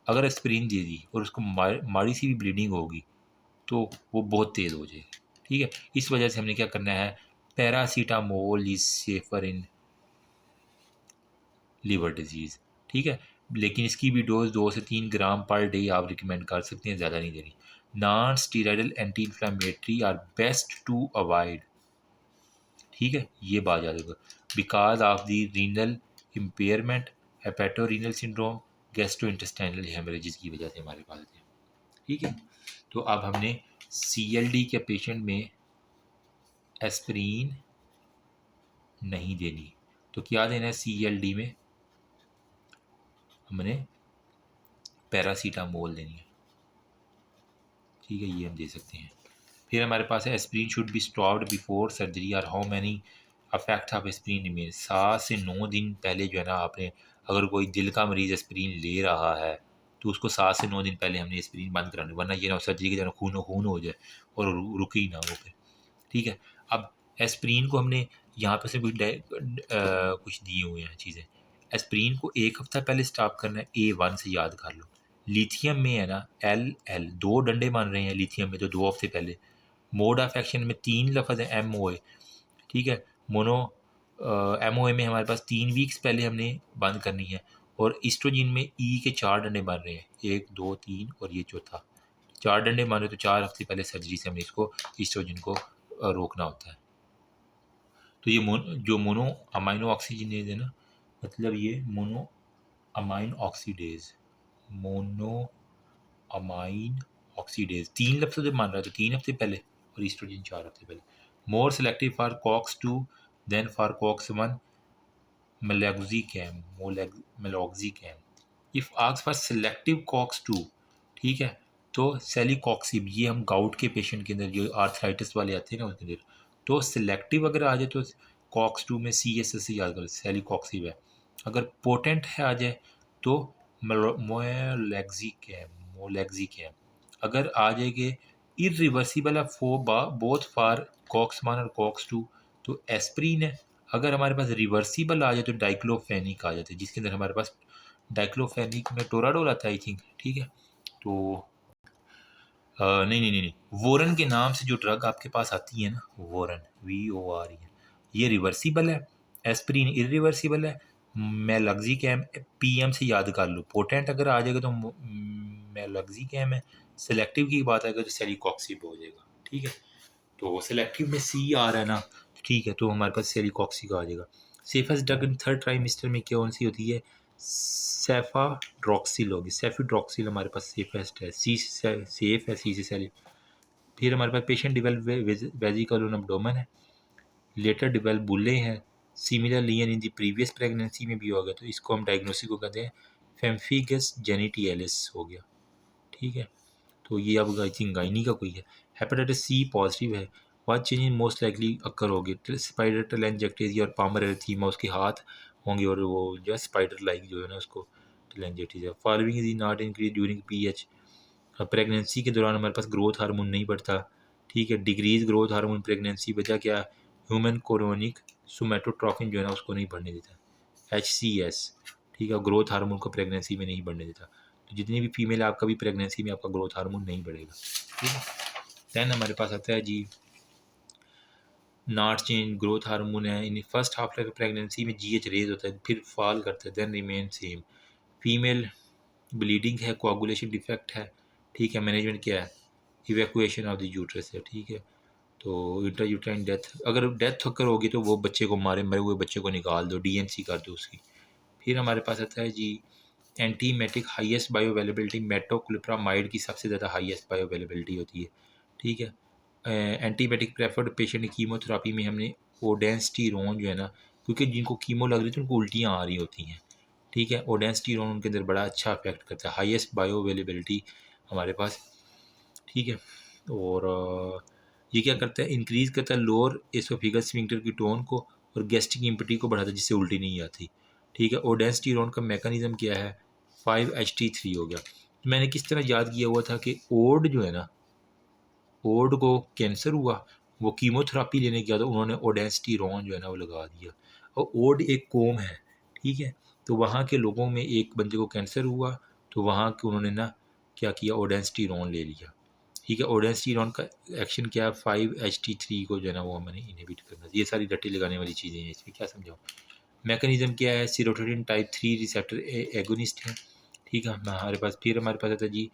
अगर एस्प्रिन दे दी और उसको माड़ी सी भी ब्लीडिंग होगी तो वो बहुत तेज़ हो जाएगी, ठीक है। इस वजह से हमने क्या करना है, paracetamol is safer in liver disease, ठीक है। लेकिन इसकी भी डोज 2 से 3 ग्राम पर डे आप रिकमेंड कर सकते हैं, ज़्यादा नहीं देनी। Non steroidal anti inflammatory are best to avoid, ठीक है, ये बात याद रखो। Because of the renal impairment, hepatorenal syndrome, gastrointestinal haemorrhages की वजह से हमारे पास है, ठीक है। तो अब हमने CLD के पेशेंट में एस्प्रिन नहीं देनी, तो क्या देना है CLD में? हमने पैरासीटामोल देनी है, ठीक है, ये हम दे सकते हैं। फिर हमारे पास है aspirin should be stopped before surgery और how many affect of aspirin remain. 7 से 9 दिन पहले जो है ना, आपने अगर कोई दिल का मरीज़ एस्प्रिन ले रहा है तो उसको 7 से 9 दिन पहले हमने एस्प्रिन बंद करानी, वरना ये ना सर्जरी के दौरान खून हो जाए और रुके ही ना वो फिर, ठीक है। अब एस्प्रिन को हमने यहाँ पे से भी कुछ दिए हुए हैं चीज़ें। एस्प्रिन को 1 हफ्ता पहले स्टॉप करना है, A1 से याद कर लो। लिथियम में है ना LL 2 डंडे मान रहे हैं लिथियम में, तो 2 हफ्ते पहले। मोड ऑफ एक्शन में 3 लफ्ज़ है MOA, ठीक है। मोनो MOA में हमारे पास 3 वीक्स पहले हमने बंद करनी है। और ईस्ट्रोजिन में E के 4 डंडे बन रहे हैं, 1 2 3 और ये चौथा, 4 डंडे मान रहे, तो 4 हफ्ते पहले सर्जरी से हमने इसको ईस्ट्रोजिन को रोकना होता है। तो ये जो मोनो अमाइनो ऑक्सीजनेज है ना, मतलब ये mono amine oxidase, mono amine oxidase 3 लफ्ज़ जब मान रहा है तो 3 हफ्ते पहले, और ईस्ट्रोजन 4 हफ्ते पहले। More selective for COX-2 then for COX-1, meloxicam. If ask for selective COX-2, ठीक है, तो सेलिकॉक्सिब, ये हम गाउट के पेशेंट के अंदर जो आर्थराइटिस वाले आते हैं ना उनके अंदर, तो सेलेक्टिव अगर आ जाए तो COX-2 में CSS से याद करो, सेलिकॉक्सिब है। अगर पोटेंट है आ जाए तो मोलेक्सिकैम। अगर आ जाएंगे इरिवर्सिबल है बोथ फॉर कॉक्स 1 और कॉक्स 2 तो एस्प्रीन है। अगर हमारे पास रिवर्सिबल आ जाए तो डाइक्लोफेनिक आ जाता है, जिसके अंदर हमारे पास डाइक्लोफेनिक में टोराडोल आता है आई थिंक, ठीक है। तो नहीं नहीं नहीं नहीं, वोरन के नाम से जो ड्रग आपके पास आती है ना, वोरन VORN, ये रिवर्सिबल है, एस्प्रीन इरिवर्सिबल है, मेलॉक्सिकैम PM से याद कर लो। पोटेंट अगर आ जाएगा तो मेलॉक्सिकैम है, सेलेक्टिव की बात आएगा तो सेलिकॉक्सिब हो जाएगा, ठीक है। तो सेलेक्टिव में C आ रहा है ना, ठीक है, तो हमारे पास सेलिकॉक्सी का आ जाएगा। Safest drug in third trimester में कौन सी होती है? सेफाड्रॉक्सिल होगी, सेफिड्रॉक्सिल हमारे पास सेफेस्ट है, सी सेफ है, सी से सेल। फिर हमारे पास पेशेंट डिवेल्प वेजिकल एब्डोमेन है, लेटर डिवेल्प बुले हैं, similar lesion in the previous pregnancy में भी हो गया, तो इसको हम डायग्नोसिस को कहते हैं फेम्फिगस जेनिटियलिस हो गया, ठीक है। तो ये अब आई थिंक गाइनी का कोई है। हेपेटाइटिस C पॉजिटिव है, वाट चेंज मोस्ट लाइकली अक्कर होगी? स्पाइडर टेलेंजेक्टेसिया और पामर एरिथीमा, उसके हाथ होंगे और वो जो स्पाइडर लाइक जो है ना उसको telangiectasia. Following is not increase during PH, pregnancy के दौरान हमारे पास ग्रोथ हार्मोन नहीं बढ़ता, ठीक है। डिक्रीज ग्रोथ हार्मोन प्रेगनेंसी, वजह क्या? ह्यूमन कोरोनिक सोमेटोट्रॉफिन जो है ना उसको नहीं बढ़ने देता, HCS, ठीक है। ग्रोथ हार्मोन को प्रेगनेंसी में नहीं बढ़ने देता, तो जितनी भी फीमेल आपका भी प्रेगनेंसी में आपका ग्रोथ हार्मोन नहीं बढ़ेगा, ठीक है। दैन हमारे पास आता है जी नॉट चेंज ग्रोथ हार्मोन है in first half life pregnancy में, GH रेज होता है, फिर फॉल करता है, then remain same. Female bleeding है, कोआगुलेशन डिफेक्ट है, ठीक है। मैनेजमेंट क्या है? इवैक्यूएशन ऑफ द यूट्रस है, ठीक है। तो इंट्रायूट्राइन डेथ, अगर डेथ अगर होगी तो वो बच्चे को मरे हुए बच्चे को निकाल दो, DNC कर दो उसकी। फिर हमारे पास आता है जी antiemetic, highest bioavailability metoclopramide की सबसे ज़्यादा हाईएस्ट बायो अवेलेबिलिटी होती है, ठीक है। एंटीबायोटिक प्रेफर्ड पेशेंट कीमोथेरापी में हमने ओडेंस्टीरोन जो है ना, क्योंकि जिनको कीमो लग रही थी उनको उल्टियाँ आ रही होती हैं, ठीक है। ओडेंस्टीरोन उनके अंदर बड़ा अच्छा इफेक्ट करता है, हाईएस्ट बायो अवेलेबिलिटी हमारे पास, ठीक है। और ये क्या करता है? इंक्रीज़ करता है लोअर एसोफिगस स्फिंक्टर की टोन को और गैस्ट्रिक इम्पटी को बढ़ाता है, जिससे उल्टी नहीं आती, ठीक है। ओडेंस्टीरोन का मैकेनिज्म क्या है? 5HT3 हो गया। मैंने किस तरह याद किया हुआ था कि ओड जो है ना, ओड को कैंसर हुआ, वो कीमोथेरापी लेने गया तो उन्होंने ओडेंस्टीरोन जो है ना वो लगा दिया, और ओड एक कोम है, ठीक है। तो वहाँ के लोगों में एक बंदे को कैंसर हुआ तो वहाँ के उन्होंने ना क्या किया? ओडेंस्टीरोन ले लिया, ठीक है। ओडेंस्टीरोन का एक्शन क्या है? 5HT3 को जो है ना वो हमने इनहिबिट करना। ये सारी रट्टी लगाने वाली चीज़ें हैं, इसमें क्या समझाऊँ? मैकेनिज्म क्या है? सीरोटोनिन टाइप 3 रिसेप्टर एगोनिस्ट है, ठीक है हमारे पास। फिर हमारे पास आता है जी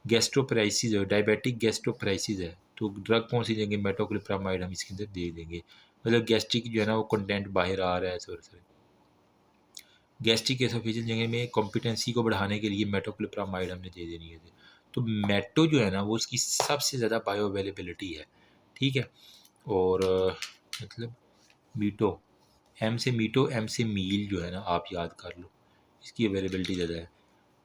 गैस्ट्रोपराइसिस है, डायबिटिक गैस्ट्रोपराइसिस है, तो ड्रग कौन सी देंगे? मेटोक्लोप्रामाइड हम इसके अंदर दे देंगे, मतलब गैस्ट्रिक जो है ना वो कंटेंट बाहर आ रहा है, सॉरी गैस्ट्रिक एसोफेजियल जगह में कॉम्पिटेंसी को बढ़ाने के लिए मेटोक्लोप्रामाइड हमने दे देनी है। तो मेटो जो है ना वो उसकी सबसे ज़्यादा बायो अवेलेबिलिटी है, ठीक है। और मतलब मीटो, M से मीटो, M से मील जो है ना आप याद कर लो, इसकी अवेलेबिलिटी ज़्यादा है,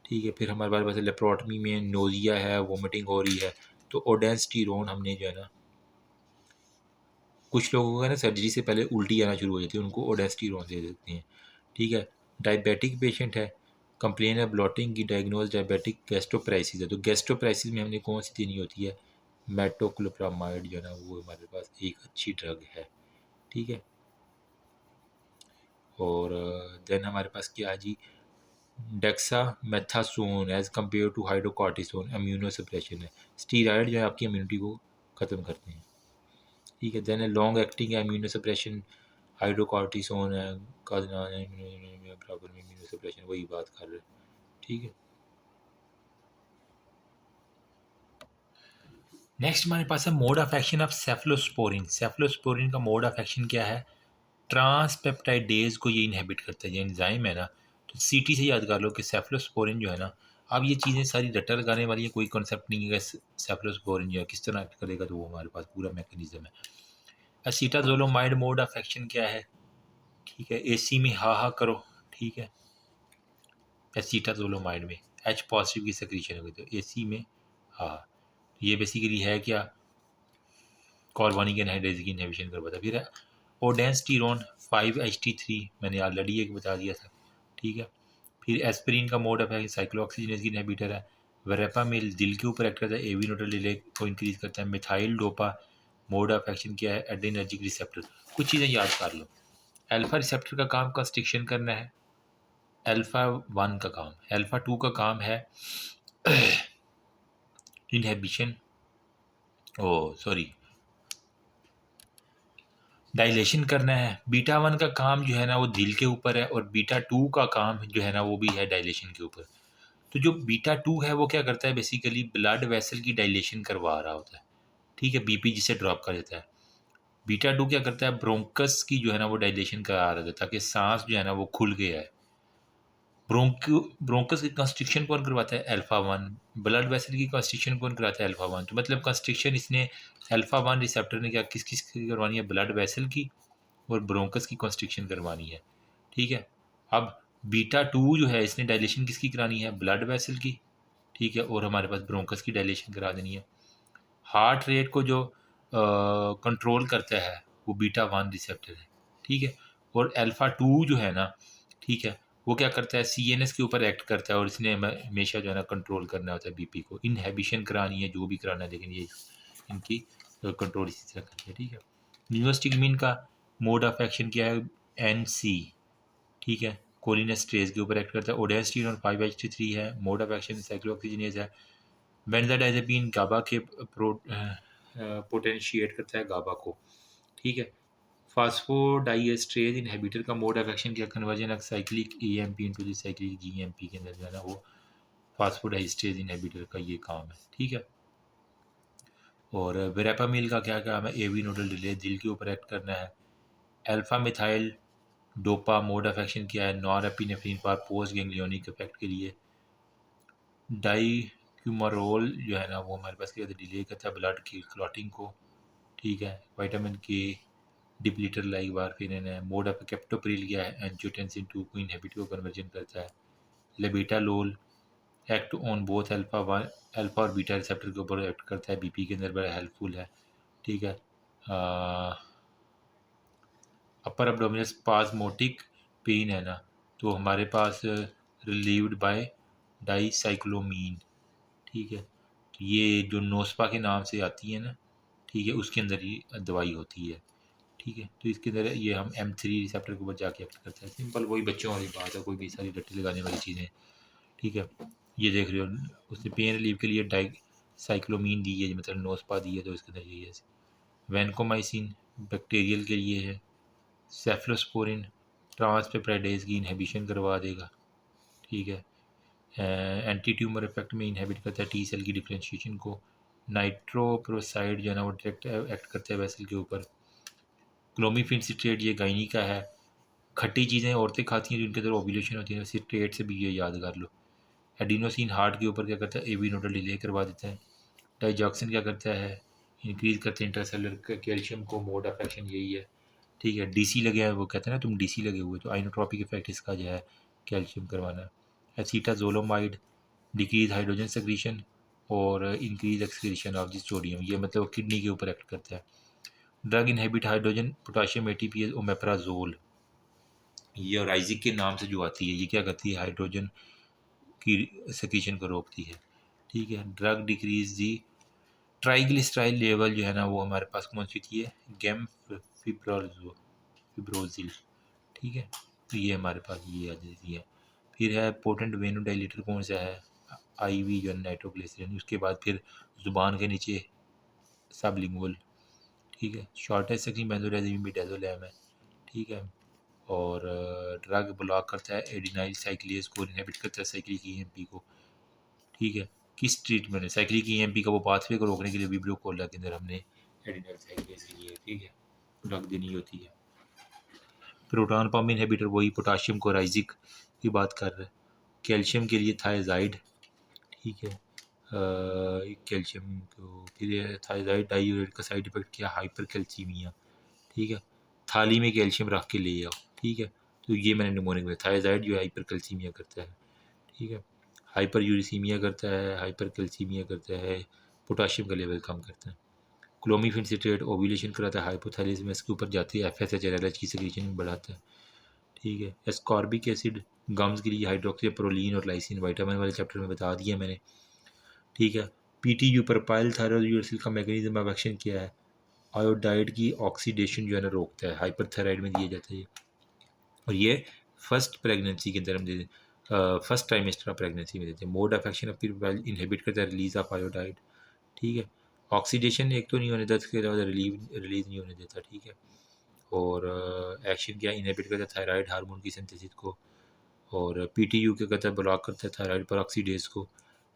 ठीक है। फिर हमारे पास लेप्रोटमी में नोजिया है, वोमिटिंग हो रही है, तो ओडेंस्टीरोन हमने जो है ना, कुछ लोगों का ना सर्जरी से पहले उल्टी आना शुरू हो जाती है, उनको ओडेंस्टीरोन दे देते हैं, ठीक है। डायबिटिक पेशेंट है, कंप्लेन है ब्लॉटिंग की, डायग्नोज डायबिटिक गैस्ट्रोपराइसिस है, तो गैस्ट्रोपराइसिस में हमने कौन सी देनी होती है? मेटोक्लोप्रामाइड जो है ना वो हमारे पास एक अच्छी ड्रग है, ठीक है। और देन हमारे पास क्या है जी dexamethasone as compare to hydrocortisone, immunosuppression है, स्टीरॉयड जो है आपकी इम्यूनिटी को ख़त्म करते हैं, ठीक है। देन लॉन्ग एक्टिंग है इम्यूनो सप्रेशन, हाइड्रोकॉर्टिसोन है का बराबर में इम्यूनो सप्रेशन, वही बात कर रहे हैं, ठीक है। नेक्स्ट हमारे पास है mode of action of cephalosporin. Cephalosporin का मोड ऑफ एक्शन क्या है? ट्रांसपेप्टाइडेज को ये इनहेबिट करता है, ये एंजाइम है ना, तो CT से याद कर लो कि सेफलोस्पोरिन जो है ना, अब ये चीज़ें सारी रट्टा लगाने वाली है, कोई कॉन्सेप्ट नहीं है कि सेफलोस्पोरिन जो है किस तरह एक्ट करेगा, तो वो हमारे पास पूरा मैकेनिज्म है। एसीटाजोलोमाइड मोड ऑफ एक्शन क्या है? ठीक है, AC में हा करो, ठीक है, एसीटाजोलोमाइड में H पॉजिटिव की सेक्रीशन होगी, तो AC में हा, ये बेसिकली है क्या? कार्बोनिक एनहाइड्रेज की इनहिबिशन करवाता है। फिर ओडेंस्टीरोन 5HT3 मैंने ऑलरेडी एक बता दिया था, ठीक है। फिर एस्पिरिन का मोड ऑफ एक्शन साइक्लोऑक्सीजनेज की इनहिबिटर है, वेरेपामिल दिल के ऊपर एक्ट करता है, एवी नोडल डिले को इंक्रीज करता है। Methyl dopa mode of action क्या है, एड्रेनर्जिक रिसेप्टर। कुछ चीज़ें याद कर लो। अल्फा रिसेप्टर का काम कंस्ट्रिक्शन करना है, अल्फा 1 का काम, अल्फा 2 का काम है इनहिबिशन, ओ सॉरी डायलेशन करना है। बीटा 1 का काम जो है ना वो दिल के ऊपर है, और बीटा 2 का काम जो है ना वो भी है डायलेशन के ऊपर। तो जो बीटा 2 है वो क्या करता है, बेसिकली ब्लड वेसल की डायलेशन करवा रहा होता है, ठीक है, बीपी जिसे ड्रॉप कर देता है। बीटा 2 क्या करता है, ब्रोंकस की जो है ना वो डायलेशन करा रहा है ताकि सांस जो है ना वो खुल गया है। ब्रोंकस की कंस्ट्रिक्शन कौन करवाता है, अल्फा 1। ब्लड वेसल की कंस्ट्रिक्शन कौन कराता है, अल्फा 1। तो मतलब कंस्ट्रिक्शन इसने अल्फा 1 रिसेप्टर ने क्या किस किस की करवानी है, ब्लड वेसल की और ब्रोंकस की कंस्ट्रिक्शन करवानी है, ठीक है। अब बीटा 2 जो है इसने डायलेशन किसकी करानी है, ब्लड वेसल की, ठीक है, और हमारे पास ब्रोंकस की डायलेशन करा देनी है। हार्ट रेट को जो कंट्रोल करता है वो बीटा 1 रिसेप्टर है, ठीक है। और अल्फा 2 जो है ना, ठीक है, वो क्या करता है, CNS के ऊपर एक्ट करता है, और इसने हमेशा जो है ना कंट्रोल करना होता है बीपी को, इनहिबिशन करानी है, जो भी कराना है, लेकिन ये इनकी कंट्रोल इसी तरह करती है, ठीक है। न्यूरोस्टिग्मिन का मोड ऑफ एक्शन क्या है, NC, ठीक है, कोलिनेस्ट्रेज के ऊपर एक्ट करता है। ओडेस्टीन और 5-HT3 है, मोड ऑफ एक्शन साइक्लोऑक्सीजनेज है। बेंजाडाइजेपिन गाबा के पोटेंशिएट करता है गाबा को, ठीक है। फास्फोडाइएस्ट्रेज इनहिबिटर का मोड ऑफ एक्शन क्या, conversion of cyclic EMP into the cyclic GMP के अंदर जो है ना वो फास्फोडाइएस्ट्रेज इनहिबिटर का ये काम है, ठीक है। और वेरेपामिल का क्या काम है, AV नोडल डिले, दिल के ऊपर एक्ट करना है। Alpha methyl dopa mode of action क्या है, norepinephrine for post ganglionic effect के लिए। डाईक्यूमरोल जो है ना वो हमारे पास क्या डिले करता है ब्लड की क्लॉटिंग को, ठीक है। विटामिन के डिप्लीटर लाइक वारफेरिन है। मोड ऑफ कैप्टोप्रिल क्या है, एंजियोटेंसिन 2 को इनहिबिट को कन्वर्जन करता है। Labetalol act on both alpha और बीटा रिसेप्टर के ऊपर एक्ट करता है, बीपी के अंदर बड़ा हेल्पफुल है, ठीक है। अपर एब्डोमिनल स्पाज्मोटिक पेन है ना, तो हमारे पास रिलीव्ड बाय डाईसाइक्लोमीन, ठीक है। तो ये जो नोस्पा के नाम से आती है ना, ठीक है, उसके अंदर ये दवाई होती है, ठीक है। तो इसके अंदर ये हम M3 रिसेप्टर के ऊपर जाके एक्ट करते हैं। सिंपल वही बच्चों वाली बात है, कोई भी सारी रट्टी लगाने वाली चीज़ें, ठीक है। ये देख रहे हो, उसने पेन रिलीफ के लिए डाईसाइक्लोमीन दी है, मतलब नोस्पा दी है, तो इसके अंदर यही है। वैनकोमाइसिन बैक्टीरियल के लिए है। सेफ्लोस्पोरिन ट्रांसपेप्टाइडेज की इनहिबिशन करवा देगा, ठीक है। एंटी ट्यूमर इफेक्ट में इनहिबिट करता है T सेल की डिफ्रेंशिएशन को। नाइट्रोप्रोसाइड जो है ना वो डायरेक्ट एक्ट करते हैं वेसल के ऊपर। क्लोमीफिन सिट्रेट ये गायनी का है। खट्टी चीज़ें औरतें खाती हैं जिनके अंदर ओव्यूलेशन होती है, सिट्रेट से भी ये याद कर लो। एडिनोसिन हार्ट के ऊपर क्या करता है, AV नोडल डिले करवा देता है। डाइजॉक्सिन क्या करता है, इंक्रीज करते हैं इंटरसेलुलर कैल्शियम को, मोड ऑफ एक्शन यही है, ठीक है। DC लगे हैं, वो कहते हैं ना तुम DC लगे हुए, तो आइनोट्रॉपिक इफेक्ट इसका जो है कैल्शियम करवाना। एसीटाजोलोमाइड डिक्रीज हाइड्रोजन सेक्रीशन और increase excretion of this sodium, ये मतलब किडनी के ऊपर एक्ट करता है। Drug inhibit hydrogen potassium ATPase omeprazole, ये राइजिक के नाम से जो आती है, ये क्या करती है, हाइड्रोजन की सेक्रीशन को रोकती है, ठीक है। ड्रग डिक्रीज दी ट्राइग्लिसराइड लेवल जो है ना वो हमारे पास कौन सी थी है, गैम फिब्रोजिल, ठीक है। तो ये हमारे पास ये आ जाती है। फिर है पोटेंट वेनोडाइलेटर कौन सा है, IV जो है नाइट्रोग्लिसरीन। उसके बाद फिर जुबान के नीचे सबलिंगुअल, ठीक है। शॉर्टेज सेक्शन बेंजोडाइजिपीन मिडाजोलैम है, ठीक है। और ड्रग ब्लॉक करता है एडिनाइल साइक्लेज को, इनहिबिट करता है साइक्लिक EMP को, ठीक है। किस ट्रीटमेंट है, साइक्लिक EMP का वो पाथवे को रोकने के लिए विब्रो कोला के अंदर हमने एडिनाइल साइक्लेज के लिए, ठीक है, ड्रग देनी होती है। प्रोटॉन पंप इनहिबिटर वही पोटाशियम कोराइजिक की बात कर रहे हैं। कैल्शियम के लिए थायजाइड, ठीक है। कैल्शियम को फिर थायजाइड डाइयूरेट का साइड इफेक्ट क्या, हाइपर कैल्सीमिया, ठीक है। थाली में कैल्शियम रख के ले आओ, ठीक है। तो ये मैंने निमोनिक में थायजाइड जो हाइपर कैल्सीमिया करता है, ठीक है। हाइपर यूरिसीमिया करता है, हाइपर कैल्सीमिया करता है, पोटाशियम का लेवल कम करता है। क्लोमीफिन सिट्रेट ओव्यूलेशन कराता है, हाइपोथैलेमस में इसके ऊपर जाती है, FSH LH की सेक्रेशन बढ़ाता है, ठीक है। एस्कॉर्बिक एसिड गम्स के लिए हाइड्रोक्सीप्रोलीन और लाइसिन, विटामिन वाले चैप्टर में बता दिया मैंने। ठीक है। PTU प्रोपाइल थायरोसिल का मैकेनिज्म ऑफ एक्शन क्या है? आयोडाइड की ऑक्सीडेशन जो है ना रोकता है, हाइपरथायराइड में दिया जाता है ये। और ये फर्स्ट प्रेगनेंसी के अंदर हम देते हैं, फर्स्ट ट्राइमेस्टर ऑफ प्रेगनेंसी में देते हैं। Mode of action of propyl inhibit करता है रिलीज ऑफ आयोडाइड। ठीक है। ऑक्सीडेशन एक तो नहीं होने देता, इसके अलावा रिलीज नहीं होने देता। ठीक है। और एक्शन क्या इनहिबिट करता है थायराइड हार्मोन की सिंथेसिस को। और PTU के कहता है ब्लॉक करता है थायराइड पर ऑक्सीडेज को।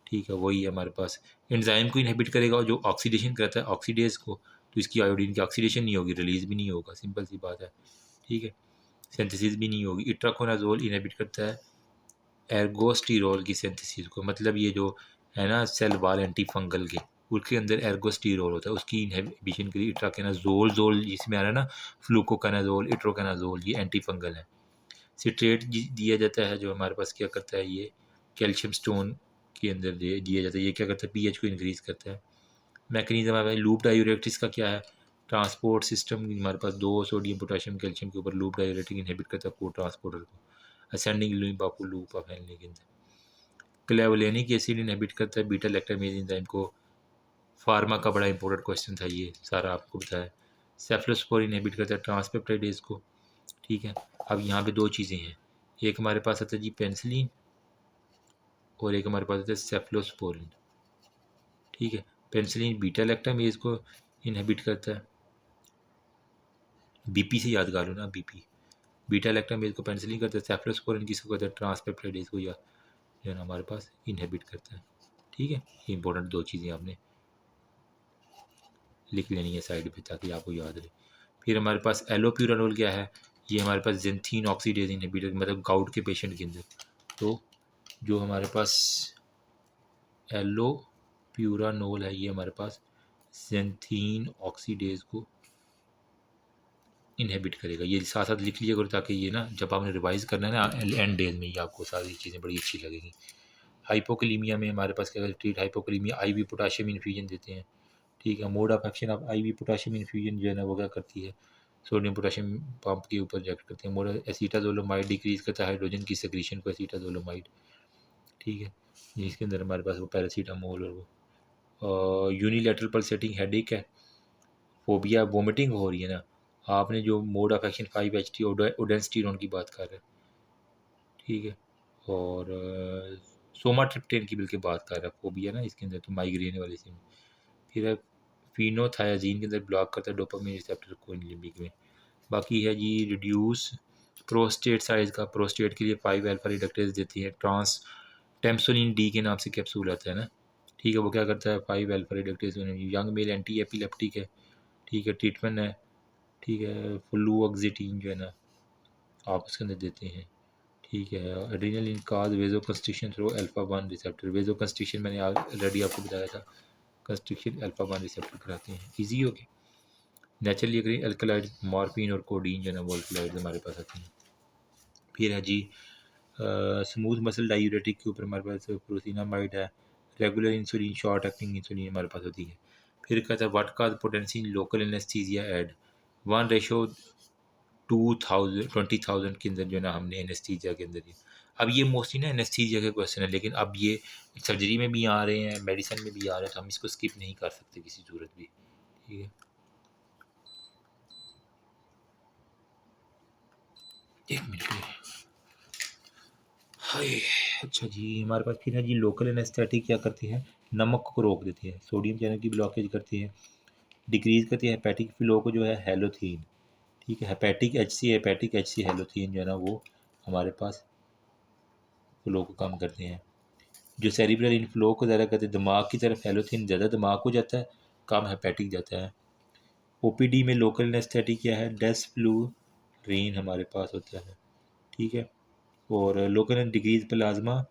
ठीक है, वही है हमारे पास। एंजाइम को इनहिबिट करेगा जो ऑक्सीडेशन करता है ऑक्सीडेज को, तो इसकी आयोडीन की ऑक्सीडेशन नहीं होगी, रिलीज भी नहीं होगा, सिंपल सी बात है। ठीक है। सिंथेसिस भी नहीं होगी। इट्राकोनाजोल इनहिबिट करता है एर्गोस्टीरोल की सिंथेसिस को, मतलब ये जो है ना सेल वाल एंटी फंगल के, उसके अंदर एर्गोस्टीरोल होता है, उसकी इनहिबिशन के लिए इट्राकोनाजोल जोल जिसमें आ रहा है ना, फ्लूकोकानाजोल, इट्रोकानाजोल, ये एंटी फंगल है। सिट्रेट दिया जाता है जो हमारे पास क्या करता है, ये कैल्शियम स्टोन के अंदर दिया जाता है। ये क्या करता है, पीएच को इंक्रीज़ करता है। मैकेनिज्म है लूप डायूरेटिक्स का क्या है, ट्रांसपोर्ट सिस्टम हमारे पास दो सोडियम पोटेशियम कैल्शियम के ऊपर लूप डायूरेटिक इनहिबिट करता है को ट्रांसपोर्टर को, असेंडिंग लूप आपको लूप ऑफ फैलने के अंदर। क्लेवोलेनिक एसिड इनहिबिट करता है बीटा लैक्टामेज एंजाइम को। फार्मा का बड़ा इंपॉर्टेंट क्वेश्चन था ये, सारा आपको बताया। सेफ्लोस्पोरिन इनहिबिट करता है ट्रांसपेप्टाइडेज को। ठीक है। अब यहाँ पे दो चीज़ें हैं, एक हमारे पास आता है जी पेंसिलिन, और एक हमारे पास आता है सेफ्लोस्पोरिन। ठीक है। पेंसिलिन बीटा लैक्टामेज को इनहिबिट करता है, BP से याद कर लो ना, BP। बीटा लैक्टामेज को पेंसिलिन करता है, सेफ्लोस्पोरिन किसको करता है, ट्रांसपेप्टाइडेज को, या जो है ना हमारे पास इनहिबिट करता है। ठीक है। ये इंपॉर्टेंट दो चीज़ें आपने लिख लेनी है साइड पे ताकि आपको याद रहे। फिर हमारे पास एलोप्यूरानोल क्या है, ये हमारे पास जेंथीन ऑक्सीडेज इनहिबिटर, मतलब गाउट के पेशेंट के अंदर। तो जो हमारे पास एलोप्यूरानोल है, ये हमारे पास जेंथीन ऑक्सीडेज को इनहिबिट करेगा। ये साथ साथ लिख लीजिएगा ताकि ये ना जब आपने रिवाइज करना है ना एंड डेज में, ये आपको सारी चीज़ें बड़ी अच्छी लगेगी। हाइपोकलीमिया में हमारे पास क्या ट्रीट हाइपोकलीमिया, IV पोटाशियम इन्फ्यूजन देते हैं। ठीक है। Mode of action of IV potassium infusion जो है ना वो क्या करती है, सोडियम पोटाशियम पंप के ऊपर रिएक्ट करते हैं। मोड एसीटाजोलोमाइड डिक्रीज करता है हाइड्रोजन की सेक्रीशन को, एसीटाजोलोमाइड। ठीक है। जिसके अंदर हमारे पास वो पैरासीटामोल और वो यूनिलैटरल पल्सेटिंग हेडेक है, फोबिया, वोमिटिंग हो रही है ना, आपने जो मोड ऑफ एक्शन 5-HT ओडेंस्टीरोन की बात कर रहे हैं। ठीक है। और सोमाट्रिप्टेन की बल्कि बात कर रहा है, फोबिया ना इसके अंदर, तो माइग्रेन वाले से। फिर है फिनोथायाजीन के अंदर ब्लॉक करता है डोपामिन रिसेप्टर को लिम्बिक में। बाकी है जी रिड्यूस प्रोस्टेट साइज का, प्रोस्टेट के लिए 5 अल्फा रिडक्टेज देती है। ट्रांस टेम्सोलिन डी के नाम से कैप्सूल आता है ना। ठीक है। वो क्या करता है, 5 alpha reductase. Young mail anti epileptic है। ठीक है। ट्रीटमेंट है, ठीक है, फ्लूऑक्सीटीन जो है ना आप उसके अंदर देते हैं। ठीक है। Adrenal in cause vasoconstriction through alpha 1 receptor, vasoconstriction मैंने ऑलरेडी आपको बताया था, कंस्ट्रिक्शन अल्फा 1 रिसेप्टर कराते हैं। ईजी हो गया। नेचुरली अग्री अल्कलाइड मॉर्फिन और कोडीन जो है ना वो अल्कलाइड हमारे पास आते हैं। फिर है जी स्मूथ मसल डायूरेटिक के ऊपर हमारे पास प्रोसिनामाइड है। Regular insulin, short acting insulin हमारे पास होती है। फिर कहता है what cause potency local anaesthesia add 1:20,000 के अंदर जो है ना हमने एनेस्थीसिया के अंदर अब ये मोस्टली ना एनेस्थीसिया के क्वेश्चन है, लेकिन अब ये सर्जरी में भी आ रहे हैं, मेडिसिन में भी आ रहे हैं, तो हम इसको स्किप नहीं कर सकते किसी सूरत भी। ठीक है। एक मिनट। हाय। अच्छा जी, हमारे पास फिर है जी लोकल एनेस्थेटिक क्या करती है, नमक को रोक देती है, सोडियम चैनल की ब्लॉकेज करती है, डिक्रीज करती है हेपेटिक फ्लो को जो है हेलोथीन। ठीक है। हेपेटिक एच सी हेलोथीन जो है ना वो हमारे पास फ्लो को कम करते हैं। जो सेरिब्रल इनफ्लो को ज़्यादा करते हैं, दिमाग की तरफ हेलोथीन ज़्यादा दिमाग को जाता है, कम हेपेटिक जाता है। OPD में लोकल एनेस्थेटिक क्या है, डेस्फ्लूरिन हमारे पास होता है। ठीक है। और local decrease plasma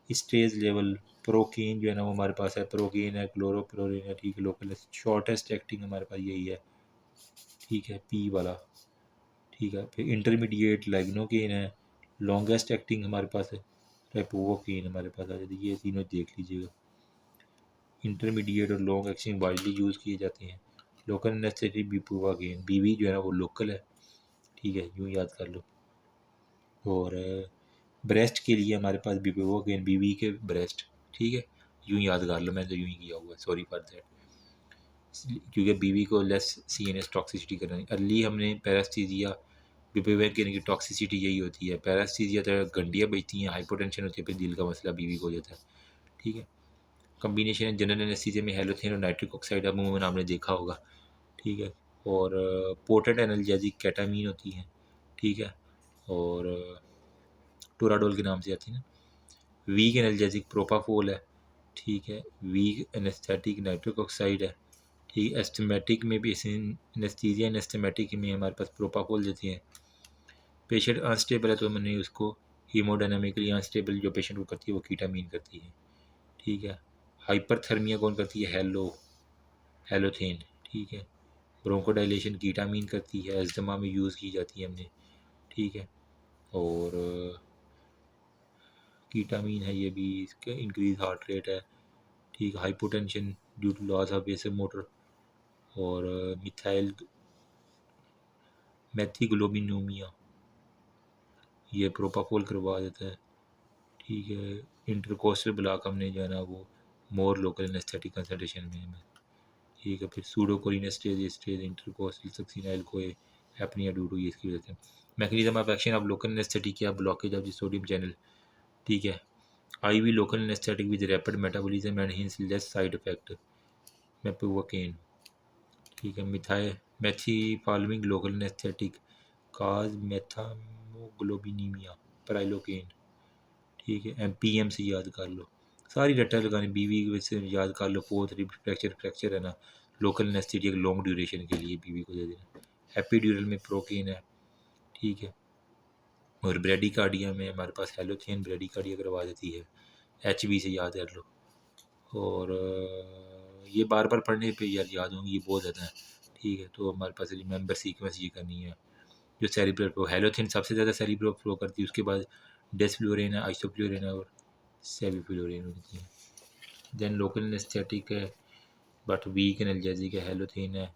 stage level, procaine जो है ना वो हमारे पास है, प्रोकीन है, क्लोरोप्रोलिन है। ठीक है। लोकल शॉर्टेस्ट एक्टिंग हमारे पास यही है। ठीक है। P वाला। ठीक है। फिर इंटरमीडिएट लाइग्नोकेन है, लॉन्गेस्ट एक्टिंग हमारे पास है रेपोवोकेन हमारे पास आ जाती है। ये तीनों देख लीजिएगा। इंटरमीडिएट और लॉन्ग एक्टिंग वाइडली यूज़ किए जाते हैं। लोकल एनेस्थेटिक बिप्रोवाकेन, BV जो है ना वो लोकल है। ठीक है। यूँ याद कर लो। और ब्रेस्ट के लिए हमारे पास बिप्रोवाकेन, BV के ब्रेस्ट। ठीक है। यूँ याद कर लो, मैंने तो यूँ ही किया हुआ है, सॉरी फॉर दैट। क्योंकि बीवी को लेस CNS टॉक्सिसिटी करना। अर्ली हमने पैरास्थीजिया बिपेवेर की टॉक्सिसिटी यही होती है। पैरास्थीजिया तो गंडियाँ बजती हैं, हाइपोटेंशन होती है, फिर दिल का मसला बीवी को हो जाता है। ठीक है, कम्बिनेशन जनरल एनेस्थीसिया में हेलोथेन और नाइट्रिक ऑक्साइड अमूमन आपने देखा होगा। ठीक है, और पोटेंट एनाल्जेसिक केटामीन होती है। ठीक है, और टोराडोल के नाम से आती है ना। वीक एनाल्जेसिक प्रोपाफोल है। ठीक है, वीक एनेस्थेटिक नाइट्रिक ऑक्साइड है। ठीक है, एस्थमेटिक में भी एनेस्थीसिया एस्थमेटिक में हमारे पास प्रोपाफोल देते हैं। पेशेंट अनस्टेबल है तो मैंने उसको हीमोडायनामिकली अनस्टेबल जो पेशेंट को करती है वो कीटामीन करती है। ठीक है, हाइपरथर्मिया कौन करती है? हेलोथेन। ठीक है, ब्रोंकोडाइलेशन कीटामीन करती है, अस्थमा में यूज़ की जाती है हमने। ठीक है, और कीटामीन है ये भी, इसका इंक्रीज हार्ट रेट है। ठीक है, hypotension due to loss of basic motor, और मिथाइल मैथिग्लोबिनोमिया ये प्रोपाफोल करवा देता है। ठीक है, इंटरकोस्टल ब्लॉक हमने जो है ना वो मोर लोकल एनेस्थेटिक कंसल्टेशन में हमें। ठीक है, फिर सूडोकोलिनेस्टेज स्टेज इंटरकोस्टल सक्सिनाइल को एपनिया ड्यू टू ये इसकी वजह से। Mechanism of action of local anaesthetic क्या? Blockage of the sodium channel. ठीक है, IV local anaesthetic with rapid metabolism and hence less side effect, मेप्रोवोकेन। ठीक है, मैथीफॉर्मिंग लोकल एनेस्थेटिक काज मेथामोग्लोबिनीमिया, प्राइलोकेन। ठीक है, MPM से याद कर लो, सारी रट्टा लगानी, बीवी से याद कर लो। फोर्थ रिब फ्रैक्चर है ना, लोकल एनेस्थीसिया लॉन्ग ड्यूरेशन के लिए बीवी को दे देना। एपिड्यूरल में प्रोकेन है। ठीक है, और ब्रेडिकार्डिया में हमारे पास हेलोथेन ब्रेडिकार्डिया करवा देती है। HB से याद कर लो। और ये बार बार पढ़ने पे यार याद होंगी, ये बहुत ज़्यादा है। ठीक है, तो हमारे पास रिमेंबर सीक्वेंस ये करनी है। जो सेरिब्रल फ्लो, हेलोथेन सबसे ज़्यादा सेरिब्रल फ्लो करती है, उसके बाद डेसफ्लोरेन है, आइसोफ्लोरेन है, और सेविफ्लोरेन होती है। देन लोकल एनेस्थेटिक है बट वीक एनाल्जेसिक है, हेलोथेन है।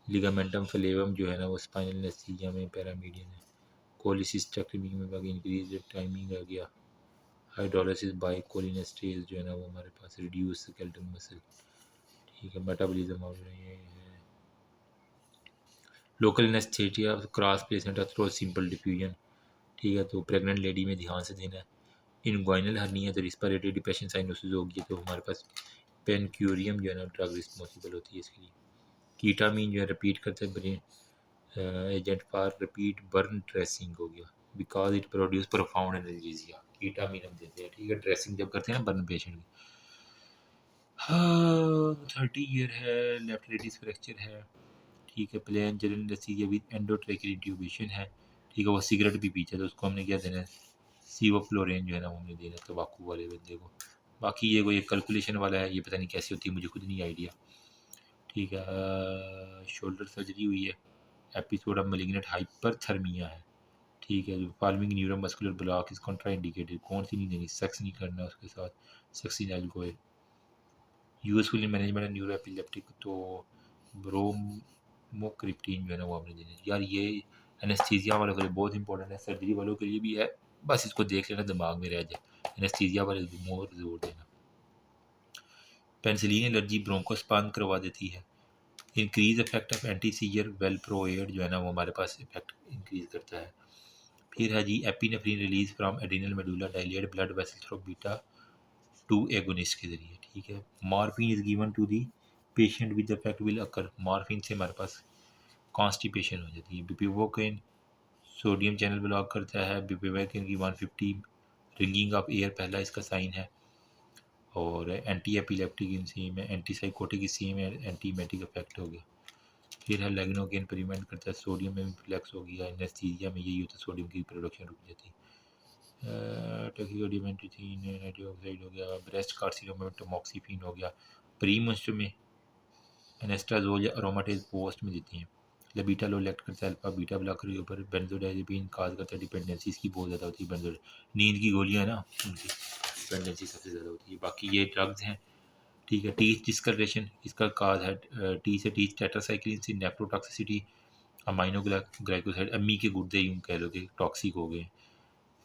लिगामेंटम फ्लेवम जो है ना वो स्पाइनल एनेस्थीसिया में पैरामीडियन है। कोलिसिस्टेक्टमी में बाकी इंक्रीज टाइमिंग आ गया। हाइड्रोलिसिस बाय कोलिनेस्टेज जो है ना वो हमारे पास रिड्यूस स्केलेटल मसल। ठीक है, मेटाबॉलिज्म और ये है। Local anaesthesia cross placenta through simple diffusion. ठीक है, तो प्रेग्नेंट लेडी में ध्यान से देना है। इनग्वाइनल हर्निया तो रिस्पिरेटरी डिप्रेशन साइनोसिस होगी, तो हमारे पास पेनक्यूरियम जो है ना ड्रग रिस्पॉन्सिबल होती है इसके लिए। कीटामीन जो है रिपीट करते brain agent for repeat burn dressing हो गया, because it produce profound analgesia. Ketamine हम देते हैं। ठीक है, ड्रेसिंग जब करते हैं ना बर्न पेशेंट की। हाँ, 30 ईयर है, लेफ्ट रेडिस फ्रैक्चर है। ठीक है, plain general anaesthesia with endotracheal intubation है। ठीक है, वो सिगरेट भी पीछे, तो उसको हमने क्या देना है? सीवोफ्लोरेन जो है ना वो हमने देना है तंबाकू वाले बंदे को। बाकी ये कोई कैलकुलेशन वाला है, ये पता नहीं कैसे होती है, मुझे खुद नहीं आइडिया। ठीक है, शोल्डर सर्जरी हुई है। एपिसोड ऑफ मैलिग्नेंट हाइपरथर्मिया है। ठीक है, following neuromuscular block is contraindicated. कौन सी नहीं देनी? सेक्स नहीं करना उसके साथ, सक्सिनाइल को है। Useful in management neuro epileptic तो ब्रोमोक्रिप्टीन जो है ना वो आपने देना। यार ये एनेस्थीसिया वालों के लिए बहुत इंपॉर्टेंट है, सर्जरी वालों के लिए भी है, बस इसको देख लेना, दिमाग में रह जाए। एनेस्थीसिया वाले मोर जोर देना। पेंसिलिन एलर्जी ब्रोंकोस्पाज्म करवा देती है। Increase effect of anti seizure valproate जो है ना वो हमारे पास इफेक्ट इंक्रीज करता है। फिर है जी epinephrine release from adrenal medulla dilate blood vessel through beta 2 agonist के जरिए। ठीक है, morphine is given to the patient with effect will occur. Morphine से हमारे पास कॉन्स्टिपेशन हो जाती है। बिपिवोकेन सोडियम चैनल ब्लॉक करता है। बिपिवोकेन की 150 रिंगिंग ऑफ एयर पहला इसका साइन है। और एंटी एपिलेप्टिक इंसीम है, एंटी साइकोटिक इंसीम है, एंटीमेटिक इफेक्ट हो गया। फिर है लेग्नोकेन प्रिवेंट करता है, सोडियम में इम्प्लेक्स हो गया। एनेस्थीसिया में यही होता है, सोडियम की प्रोडक्शन रुक जाती है। टैकिकार्डिया नाइट्रिक ऑक्साइड हो गया। ब्रेस्ट कार्सिनोमा में टोमोक्सिफिन हो गया। प्री मंस्ट्रुअल में एनेस्ट्राजोल या अरोमाटेज पोस्ट में देती हैं। बीटा लो लेक्ट करता है, अल्फा बीटा ब्लॉकर के ऊपर बेंजोडाइजेपिन काज करता है। डिपेंडेंसी इसकी बहुत ज़्यादा होती है। नींद की गोलियाँ है ना, उनकी डिपेंडेंसी सबसे ज़्यादा होती है। बाकी ये ड्रग्स हैं। ठीक है, टी डिस्कलरेशन इसका काज है। टी से टी टेट्रासाइक्लिन से नेफ्रोटॉक्सिसिटी, अमाइनो ग्लाइकोसाइड अम्मी के गुर्दे यूँ कह लो कि टॉक्सिक हो गए।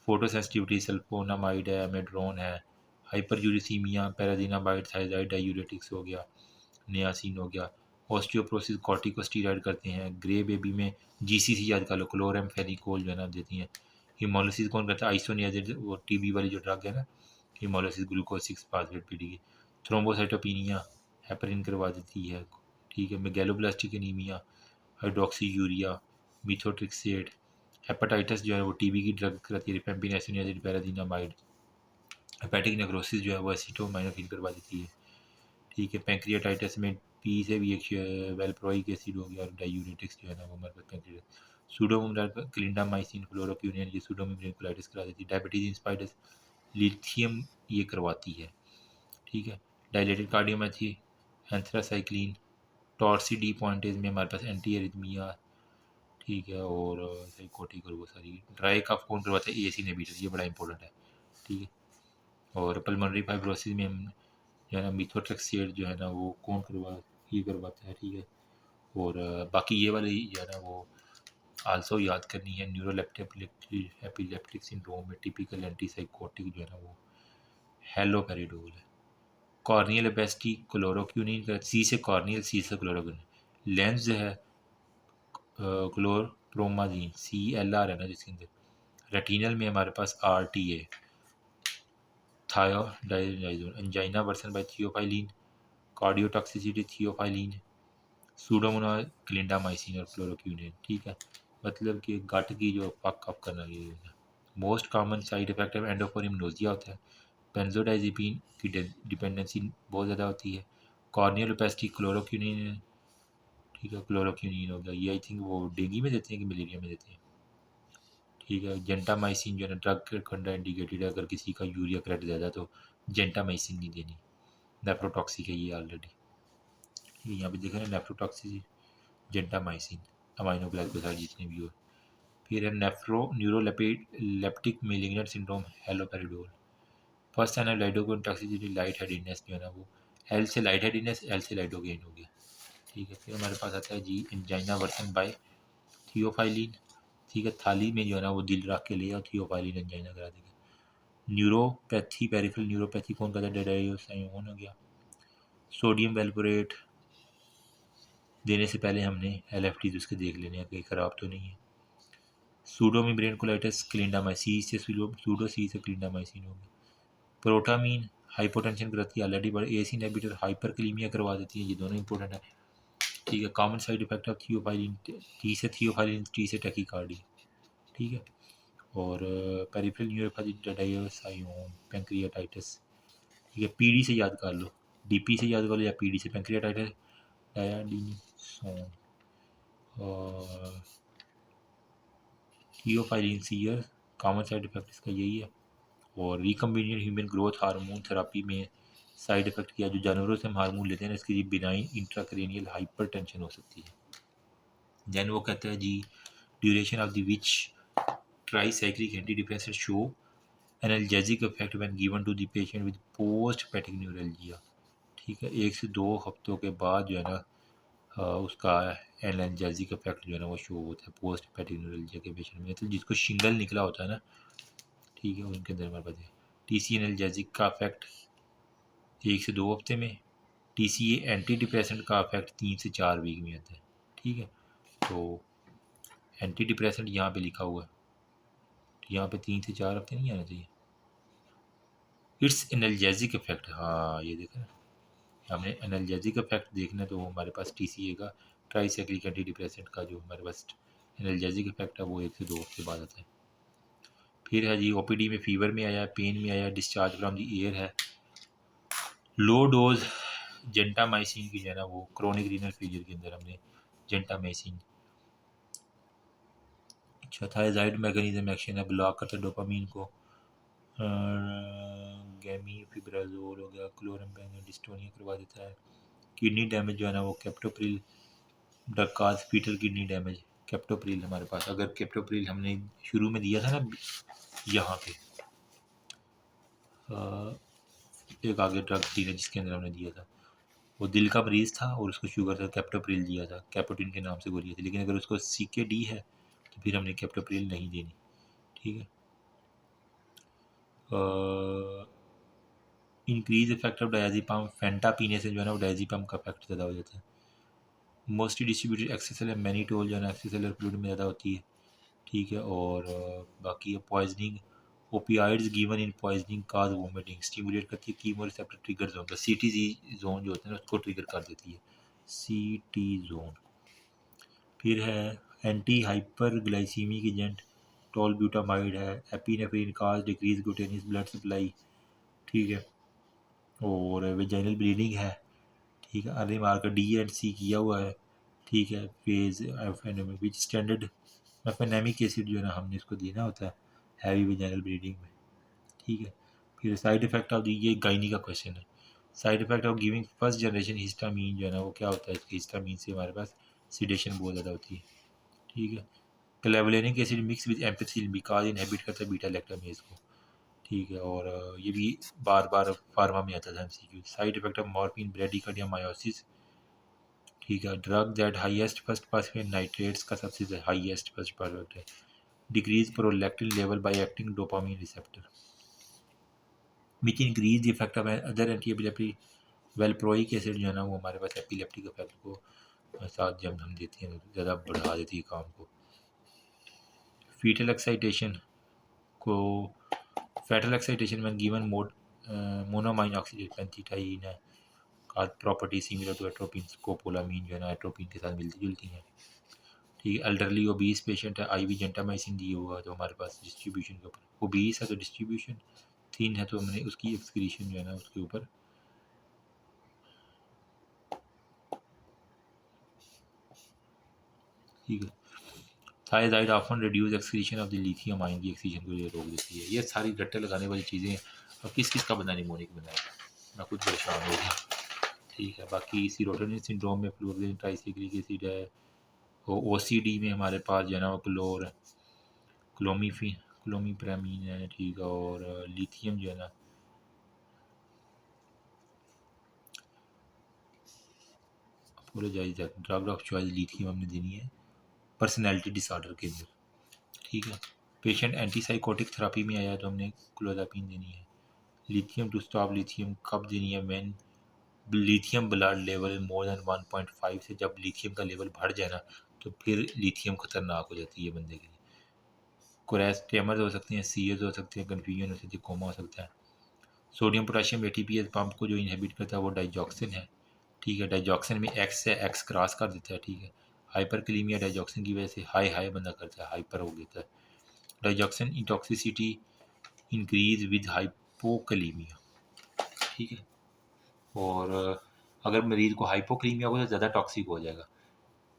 फोटो सेंसिटिविटी सल्फोनामाइड है, मेड्रोन है, हाइपरयूरिसीमिया, पैरादिनामाइड, थायराइड डायूरेटिक्स हो गया, नियासिन हो गया, ऑस्टियोप्रोसिस कॉर्टिकोस्टीरॉइड करते हैं। ग्रे बेबी में जीसीसी याद कर लो, क्लोरामफेनिकोल जो है ना देती हैं। हीमोलिसिस कौन करता है? आइसोनियाजिड, वो टीबी वाली जो ड्रग है ना, हीमोलिसिस ग्लूकोज 6 फास्फेट पीडी की। थ्रोम्बोसाइटोपिनिया हेपरिन करवा देती है, ठीक है। Megaloblastic anaemia, hydroxy urea, methotrexate. Hepatitis जो है वो टीबी की ड्रग कराती है, रिपेम्पिन, आइसोनियाजिड, पैरादिनामाइड। हेपेटिक नेक्रोसिस जो है वो एसिटोमाइनोफिन करवा देती है, ठीक है। पैंक्रियाटाइटिस में पी से भी एक वेलप्रोइक एसिड हो गया, और डायूरेटिक्स जो है ना वो हमारे पास पैंक्रियाटाइटिस। सूडोमोनास क्लिंडामाइसिन, फ्लोरोक्यूनिन, ये सूडोमेम्ब्रेन कोलाइटिस करा देती है। डायबिटीज इंस्पाइटिस लिथियम ये करवाती है, ठीक है। डायलेटेड कार्डियोमैथी, एंथ्रासाइक्लिन, टॉर्सी पॉइंटेज में हमारे पास एंटी एरिथमिया, ठीक है। और साइकोटिक और वो सारी। ड्राई कफ कौन करवाता है? एसी इनहिबिटर, ये बड़ा इंपॉर्टेंट है, ठीक है। और पल्मोनरी फाइब्रोसिस में हम जो है ना मिथोट्रेक्सेट जो है ना वो कौन करवाता है, ठीक है। और बाकी ये वाली जो है ना वो आल्सो याद करनी है। न्यूरोलेप्टिक एपिलेप्टिक सिंड्रोम में टिपिकल एंटीसाइकोटिक जो है ना वो हेलोपेरिडोल है। कॉर्नियल ओपेसिटी क्लोरोक्यूनिन का, सी से कॉर्नियल, सी से क्लोरोक्यूनिन। लेंस जो है क्लोरप्रोमाजीन, CLR है ना जिसके अंदर। रेटिनल में हमारे पास RTA, thioridazine. Angina worsen by theophylline, cardiotoxicity theophylline, pseudomonas clindamycin और क्लोरोक्यूनिन, ठीक है। मतलब कि गट की जो पक अप करना ये मोस्ट कॉमन साइड इफेक्ट है एंडोफोरियम नोजिया होता है। बेंजोडाइजिपीन की डिपेंडेंसी बहुत ज़्यादा होती है। कॉर्नियल ओपेसिटी क्लोरोक्यूनिन, ठीक है। क्लोरोक्यूनिन हो गया, ये आई थिंक वो डेंगू में देते हैं कि मलेरिया में देते हैं, ठीक है। जेंटामाइसिन जो है ना ड्रग कंडा इंडिकेटेड है, अगर किसी का यूरिया क्रेट ज़्यादा तो जेंटामाइसिन नहीं देनी। नेफ्रोटॉक्सिक है ये ऑलरेडी, यहाँ पे देखें ना नेफ्रोटॉक्सिक, जेंटामाइसिन, अमाइनोग्लाइकोसाइड जितने भी हो। फिर है neuroleptic malignant syndrome, haloperidol. First है ना लाइडोगोन लाइट हेडेडनेस जो है ना वो एल से लाइट हेडेडनेस, एल से लाइडोगेन हो गया, ठीक है। फिर हमारे पास आता है जी एंजाइना वर्सन बाय थियोफाइलिन, ठीक है। थाली में जो है ना वो दिल रख के ले और थियोफाइलिन एंजाइना करा देगा। न्यूरोपैथी, पेरिफेरल न्यूरोपैथी कौन कहता है? डेडाइओसाइमोन हो गया। सोडियम वेलपोरेट देने से पहले हमने LFT उसके देख लेने हैं कहीं ख़राब तो नहीं है। सूडोमेम्ब्रेन कोलाइटिस क्लिंडामाइसिन से सूडो सी से क्लिंडामाइसिन हो गया। प्रोटामीन हाइपोटेंशन कराती है ऑलरेडी, बड़े एसी इनहिबिटर हाइपरकलीमिया करवा देती है, ये दोनों इंपॉर्टेंट है, ठीक है। Common side effect of theophylline, T से थियोफाइलिन, टी से टैकीकार्डी, ठीक है। और पेरिफेरल न्यूरोपैथी डेडाइओसाइमोन, पैंक्रियाटाइटिस, ठीक है। PD से याद कर लो, DP से याद कर लो या PD से। पैंक्रियाटाइटिस डायाडीनिसोन और थियोफाइलिन सीयर, कॉमन साइड इफेक्ट इसका यही है। और recombinant human growth hormone therapy में साइड इफेक्ट किया, जो जानवरों से हम हार्मोन लेते हैं ना, इसकी बिनाइन इंट्राक्रेनियल हाइपरटेंशन हो सकती है। देन वो कहते हैं जी duration of the which tricyclic anti depressant show analgesic effect when given to the patient with post hepatic neuralgia, ठीक है। 1 से 2 हफ्तों के बाद जो है ना उसका एनाल्जेसिक इफेक्ट जो है ना वो शो होता है पोस्ट हेपेटिक न्यूरल्जिया के पेशेंट में, मतलब जिसको शिंगल निकला होता है ना, ठीक है, उनके अंदर हमारे पास TC एनाल्जेसिक का इफेक्ट 1 से 2 हफ्ते में, TCA एंटी डिप्रेसेंट का इफेक्ट 3 से 4 वीक में आता है, ठीक है। तो एंटी डिप्रेसेंट यहाँ पे लिखा हुआ है, तो यहाँ पे 3 से 4 हफ्ते नहीं आना चाहिए। इट्स एनाल्जेसिक इफेक्ट, हाँ ये देखा हमने एनाल्जेसिक इफेक्ट देखना है, तो हमारे पास TCA का ट्राईसाइक्लिक एंटी डिप्रेसेंट का जो हमारे पास एनाल्जेसिक इफेक्ट है वो 1 से 2 हफ्ते बाद आता है। फिर है जी OPD में फीवर में आया, पेन में आया, डिस्चार्ज फ्रॉम द एयर है। लो डोज जेंटामाइसिन की जो है ना वो क्रोनिक रीनल फेलियर के अंदर हमने जेंटामाइसिन, अच्छा। थायराइड मैकेनिज्म एक्शन है, ब्लॉक करता है डोपामीन को। गैमीफिब्राजोल हो गया, क्लोरम्पेन डिस्टोनिया करवा देता है। किडनी डैमेज जो है ना वो कैप्टोप्रिल ड्रग काज फीटल किडनी डैमेज, कैप्टोप्रिल हमारे पास, अगर कैप्टोप्रिल हमने शुरू में दिया था ना यहाँ पे एक आगे ड्रग थी ना जिसके अंदर हमने दिया था, वो दिल का मरीज़ था और उसको शुगर था, कैप्टोप्रिल दिया था, कैपोटिन के नाम से गोली थी। लेकिन अगर उसको CKD है तो फिर हमने कैप्टोप्रिल नहीं देनी, ठीक है। इंक्रीज इफेक्ट ऑफ डायज़ेपम, फेंटा पीने से जो है ना वो डायज़ेपम का इफेक्ट ज़्यादा हो जाता है। मोस्टली डिस्ट्रीब्यूटेड एक्सेसुअल मैनीटोल जो है ना एक्सेसुअल फ्लूइड में ज़्यादा होती है, ठीक है। और बाकी poisoning, opioids given in poisoning cause vomiting, stimulate करती है कीमो रिसेप्टर ट्रिगर जोन, तो सीटीजी जोन जो होता है ना उसको ट्रिगर कर देती है, सीटी जोन। फिर है एंटी हाइपर ग्लाइसीमिक एजेंट, टोलब्यूटामाइड है, एपिनेफ्रिन काज डिक्रीज ग्लूटेनियस ब्लड सप्लाई, ठीक है। और वेजाइनल ब्लीडिंग है, ठीक है। अर्ली मार्कर डी एंड सी किया हुआ है, ठीक है। फेज विच स्टैंडर्ड एफेनेमिक एसिड जो है ना हमने इसको देना होता है हैवी वेजाइनल ब्लीडिंग में, ठीक है। फिर साइड इफेक्ट ऑफ दी, ये गायनी का क्वेश्चन है। Side effect of giving first generation histamine जो है ना वो क्या होता है, इसके हिस्टामीन से हमारे पास सीडेशन बहुत ज़्यादा होती है, ठीक है। Clavulanic acid mix with ampicillin because inhibit करता है बीटा लैक्टामेज को, ठीक है। और ये भी बार बार फार्मा में आता था MCQ. Side effect of morphine bradycardia miosis, ठीक है। Drug that highest first pass में नाइट्रेट्स का सबसे हाईएस्ट फर्स्ट पास है। Decrease prolactin level by acting dopamine receptor, which increase the effect of other anti epileptic. Valproic acid जो है ना वो हमारे पास एपिलेप्टिक इफेक्ट को साथ जब हम देते हैं तो ज़्यादा बढ़ा देती है काम को। फीटल एक्साइटेशन को, फेटल एक्साइटेशन में गिवन मोनोमाइन ऑक्सीडेट पेंथिटाइन है, का property similar to atropine, scopolamine जो है ना एट्रोपिन के साथ मिलती जुलती हैं, ठीक है। एल्डरली ओबीस पेशेंट है, आईवी जेंटामाइसिन दिए हुआ है तो हमारे पास डिस्ट्रीब्यूशन के ऊपर ओबीस है तो डिस्ट्रीब्यूशन, थिन है तो हमने उसकी एक्सक्रीशन जो है ना उसके ऊपर, ठीक है। Thyroid often reduce excretion of the lithium ion की एक्सक्रीशन को ये रोक देती है। ये सारी रट्टे लगाने वाली चीज़ें अब किस किस का बंदा निमोनिक बनाया, मैं खुद परेशान हो गया, ठीक है। बाकी सीरोटोनिन सिंड्रोम में फ्लोरिन ट्राइसाइक्लिक एसिड है, ओसीडी में हमारे पास जो है ना क्लोमीप्रामीन है, ठीक है। और लिथियम जो है ना पूरे जायज़ है, ड्रग ऑफ चॉइस लिथियम हमने देनी है पर्सनैलिटी डिसऑर्डर के अंदर, ठीक है। पेशेंट एंटीसाइकोटिक थेरापी में आया तो हमने क्लोरापिन देनी है। लिथियम टू स्टॉप लिथियम कब देनी है, when lithium blood level more than 1.5 से जब लिथियम का लेवल बढ़ जाए ना तो फिर लिथियम खतरनाक हो जाती है बंदे के लिए। कोरेस ट्रेमर्स हो सकते हैं, सीएस हो सकते हैं, कन्फ्यूजन हो सकती है, कोमा हो सकता है। सोडियम पोटेशियम एटीपीएस पंप को जो इनहिबिट करता है वो डाइजॉक्सिन है, ठीक है। डाइजॉक्सिन में एक्स से एक्स क्रॉस कर देता है, ठीक है। हाइपरक्लीमिया डाइजॉक्सिन की वजह से हाई हाई बंदा करता है, हाइपर हो देता है। डाइजॉक्सिन इंटॉक्सिसिटी इंक्रीज विद हाइपोकलीमिया, ठीक है। और अगर मरीज़ को हाइपोक्रीमिया हो तो ज़्यादा टॉक्सिक हो जाएगा।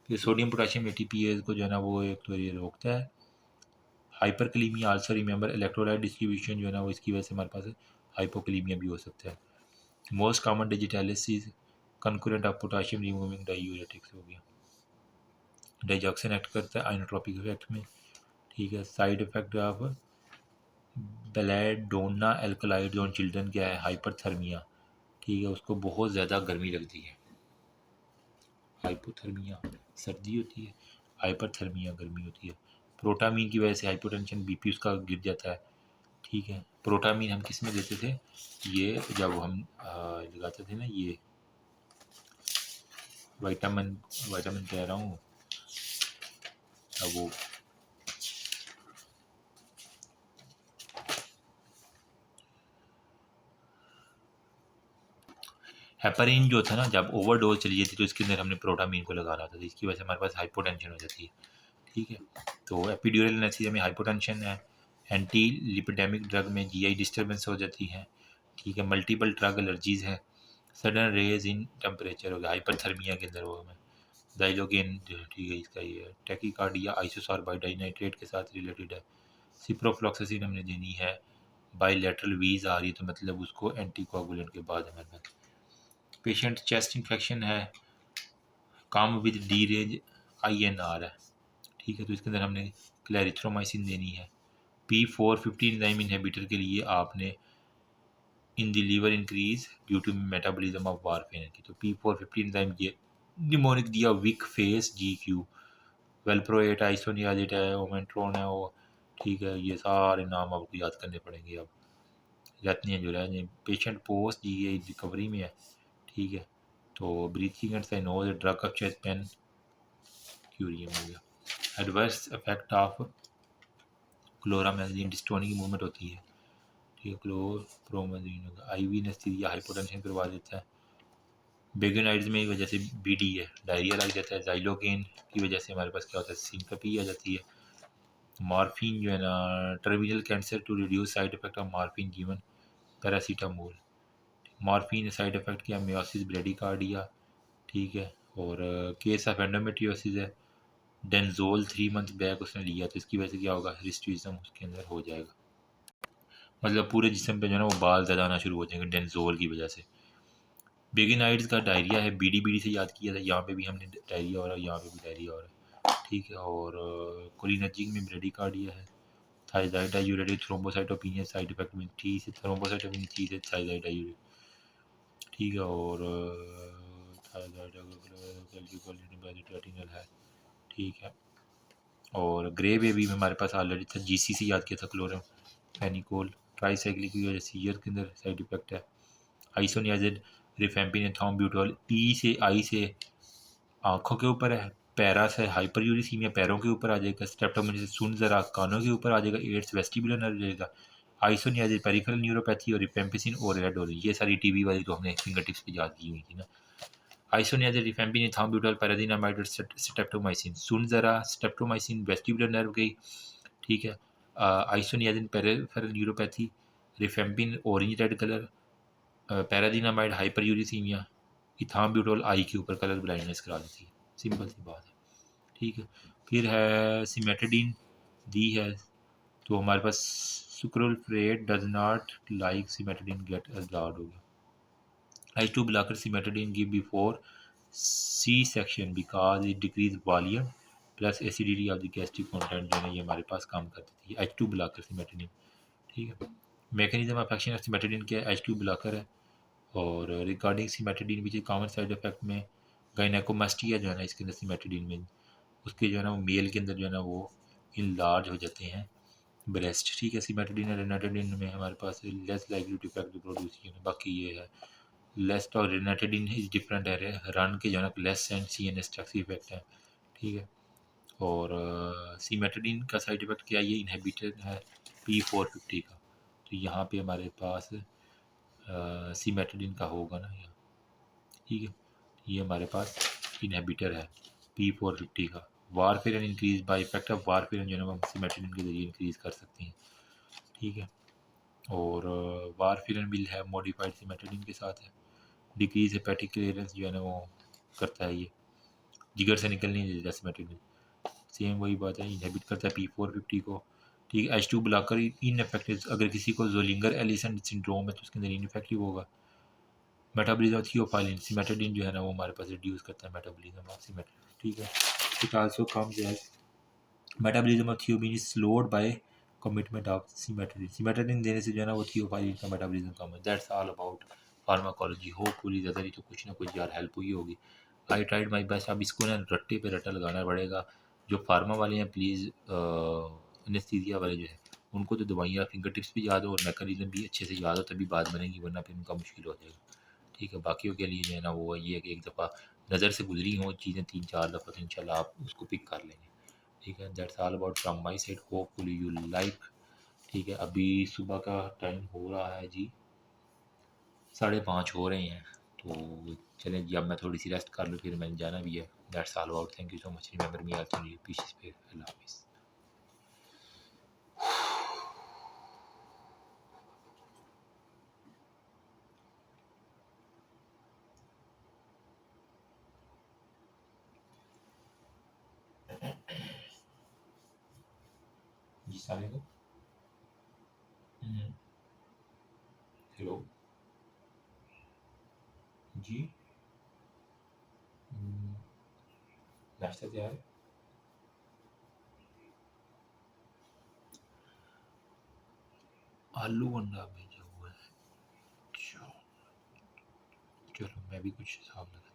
फिर सोडियम पोटेशियम एटीपीएस को जो है ना वो एक तो ये रोकता है। हाइपरक्लीमिया आल्सो रिमेंबर इलेक्ट्रोलाइट डिस्ट्रीब्यूशन जो है ना वो इसकी वजह से हमारे पास हाइपोक्लीमिया भी हो सकता है। Most common digitalis concurrent of potassium removing diuretics हो गया। डाइजॉक्सिन एक्ट करता है आइनोट्रोपिक इफेक्ट में, ठीक है। Side effect of belladonna alkaloid on children क्या है, हाइपरथर्मिया, ठीक है। उसको बहुत ज़्यादा गर्मी लगती है, हाइपोथर्मिया सर्दी होती है, हाइपरथर्मिया गर्मी होती है। प्रोटामीन की वजह से हाइपोटेंशन बीपी उसका गिर जाता है, ठीक है। प्रोटामीन हम किस में देते थे, ये जब हम लगाते थे ना ये विटामिन विटामिन कह रहा हूँ वो हेपरिन जो था ना, जब ओवरडोज चली जाती तो इसके अंदर हमने प्रोटामीन को लगाना था, तो इसकी वजह से हमारे पास हाइपोटेंशन हो जाती है, ठीक है। तो एपिड्यूरल एनेस्थीसिया में हाइपोटेंशन है। एंटी लिपिडेमिक ड्रग में जीआई डिस्टर्बेंस हो जाती है, ठीक है। मल्टीपल ड्रग एलर्जीज है। सडन रेज इन टेम्परेचर हो गया हाइपरथर्मिया के अंदर, वो हमें डाइलोगेन, ठीक है। इसका ये टैकीकार्डिया आइसोसॉर्बाइड डाइनाइट्रेट के साथ रिलेटेड है। सिप्रोफ्लॉक्सासिन हमने देनी है। बाईलेटरल वीज आ रही है तो मतलब उसको एंटीकोगुलेंट के बाद हमारे पास। पेशेंट चेस्ट इन्फेक्शन है, come with D range INR है, ठीक है। तो इसके अंदर हमने क्लैरिथ्रोमाइसिन देनी है। P450 एंजाइम इनहिबिटर के लिए आपने in the liver increase due to metabolism of warfarin की, तो P450 एंजाइम ये निमोनिक दिया, विक फेस GQ, वेलप्रोएट आइसोनियाजिड है, ओमेंट्रोन है वो, ठीक है। ये सारे नाम आपको याद करने पड़ेंगे अब। रहती हैं जो रह जाए। पेशेंट पोस्ट जी रिकवरी में है, ठीक है। तो breathing and cyanosis, drug of chest pain, क्यूरियम हो गया। Adverse effect of chlorpromazine, dystonic की मूवमेंट होती है, ठीक है। क्लोरोप्रोमाजीन होगा, आईवी एनेस्थीसिया हाइपोटेंशन करवा देता है। बेगेनाइड्स में वजह से बीडी है, डायरिया लग जाता है। जाइलोकेन की वजह से हमारे पास क्या होता है, सिंकपी आ जाती है। मॉर्फिन जो है ना, terminal cancer to reduce side effect of morphine given paracetamol. Morphine side effect क्या, मियोसिस ब्रेडिकार्डिया, ठीक है। और केस ऑफ एंडोमेट्रियोसिस है, डेंजोल 3 मंथ बैक उसने लिया, तो इसकी वजह से क्या होगा, हिस्ट्रीजम उसके अंदर हो जाएगा, मतलब पूरे जिस्म पे जो है ना वो बाल ज़्यादा आना शुरू हो जाएंगे डेंजोल की वजह से। बेगिनाइड्स का डायरिया है, बीडी बीडी से याद किया था, यहाँ पे भी हमने डायरिया हो रहा है, यहाँ पे भी डायरिया हो रहा है, ठीक है। और कोलिनर्जिक में ब्रेडिकार्डिया है। Thyroid diuretic thrombocytopenia side effect में टी से, थ्रोम्बोसाइटोपेनिया टी से थायराइड डायूरेटिक, ठीक है। और थायराइड है, ठीक है। और ग्रे बेबी में हमारे पास ऑलरेडी था, जीसी से याद किया था, क्लोरम फेनिकोल ट्राईसाइक्लिक की वजह से ईयर के अंदर साइड इफेक्ट है। आइसोनियाजिड रिफेम्पिन एथॉम्ब्यूटोल, ई से आई से आँखों के ऊपर है, पैरा से हाइपर यूरिसीमिया पैरों के ऊपर आ जाएगा, स्ट्रेप्टोमाइसिस सुन जरा कानों के ऊपर आ जाएगा, एड्स वेस्टिबुलर नर्व जाएगा। आइसोनियाजिड पेरिफेरल न्यूरोपैथी और रिफेम्पिसिन और रेडोल, ये सारी टीबी वाली तो हमने फिंगर टिप्स पे याद की हुई थी ना। आइसोनियाजिड रिफेम्पिन एथॉम्ब्यूटोल पैरादिनामाइड और स्ट्रेप्टोमाइसिन, सुन जरा स्ट्रेप्टोमाइसिन वेस्टिबुलर नर्व गई, ठीक है। Isoniazid peripheral neuropathy, rifampin orange red colour, pyrazinamide hyper uricaemia, ethambutol eye के ऊपर कलर ब्लाइंडनेस करा देती है, सिंपल सी बात है, ठीक है। फिर है सिमेटाडीन दी है, तो हमारे पास sucralfate does not like cimetidine get absorbed हो गया। H2 blocker cimetidine give before C-section because it decrease volume plus acidity of the gastric content, जो है ये हमारे पास काम कर देती है H2 blocker cimetidine, ठीक है। Mechanism of action of cimetidine क्या है, H2 ब्लॉकर है। और regarding cimetidine which is common side effect में गायनेकोमास्टिया जो है ना, इसके अंदर सिमेटाडीन में उसके जो है ना वो मेल के अंदर जो है ना वो इनलार्ज हो जाते हैं ब्रेस्ट, ठीक है। सिमेटाडीन और रेनाटाडीन में हमारे पास less likely to effect produce, बाकी ये है लेस, और रेनाटाडीन इज डिफरेंट है, रन के जो है ना less and C N S toxic effect है, ठीक है। और सिमेटाडीन का साइड इफेक्ट क्या है, ये इनहिबिटर है P450 का, तो यहाँ पे हमारे पास सिमेटाडीन का होगा ना यहाँ, ठीक है। ये हमारे पास इनहिबिटर है P450 का। Warfarin increase by effect of warfarin जो है हम सिमेटाडीन के जरिए इंक्रीज कर सकते हैं, ठीक है। और वारफेरिन विल है मॉडिफाइड सिमेटाडीन के साथ है। डिक्रीज हेपेटिक क्लियरेंस जो है ना वो करता है, ये जिगर से निकलने नहीं देता सिमेटाडीन, सेम वही बात है, इनहिबिट करता है P450 को, ठीक है। H2 ब्लॉकर इनइफेक्टिव, अगर किसी को जोलिंगर एलिसन सिंड्रोम है तो उसके अंदर इनइफेक्टिव होगा। मेटाबॉलिज्म ऑफ थियोफाइलिन, सिमेटाडीन जो है ना वो हमारे पास रिड्यूस करता है मेटाबॉलिज्म ऑफ सिमेटाडीन, ठीक है। It also comes as metabolism of थियोबिन is slowed by commitment of cimetidine, cimetidine देने से जो है ना वो थियोफाइलिन का मेटाबॉलिज्म कम है। That's all about pharmacology, hopefully ज़्यादा नहीं तो कुछ ना कुछ यार हेल्प हुई होगी। I tried my best. अब इसको ना रट्टे पे रट्टा लगाना पड़ेगा। जो फार्मा वाले हैं प्लीज़, एनेस्थीसिया वाले जो है उनको तो दवाइयाँ फिंगर टिप्स भी याद हो और मैकेनिज्म भी अच्छे से याद हो, तभी बात बनेगी, वरना फिर उनका मुश्किल हो जाएगा, ठीक है। बाकियों के लिए जो है ना वो ये है कि एक दफ़ा नज़र से गुजरी हों चीज़ें 3-4 दफ़ा, तो इंशाल्लाह आप उसको पिक कर लेंगे, ठीक है। That's all about from my side, hopefully you like, ठीक है। अभी सुबह का टाइम हो रहा है जी, 5:30 हो रहे हैं, तो चलें जी अब मैं थोड़ी सी रेस्ट कर लूँ, फिर मैंने जाना भी है। That's all about, thank you so much, remember me also pieces पे, अल्लाह हाफिज़। जी सारे को हेलो जी, नाश्ता तैयार है? आलू अंडा भेजा हुआ है, चलो मैं भी कुछ हिसाब लगा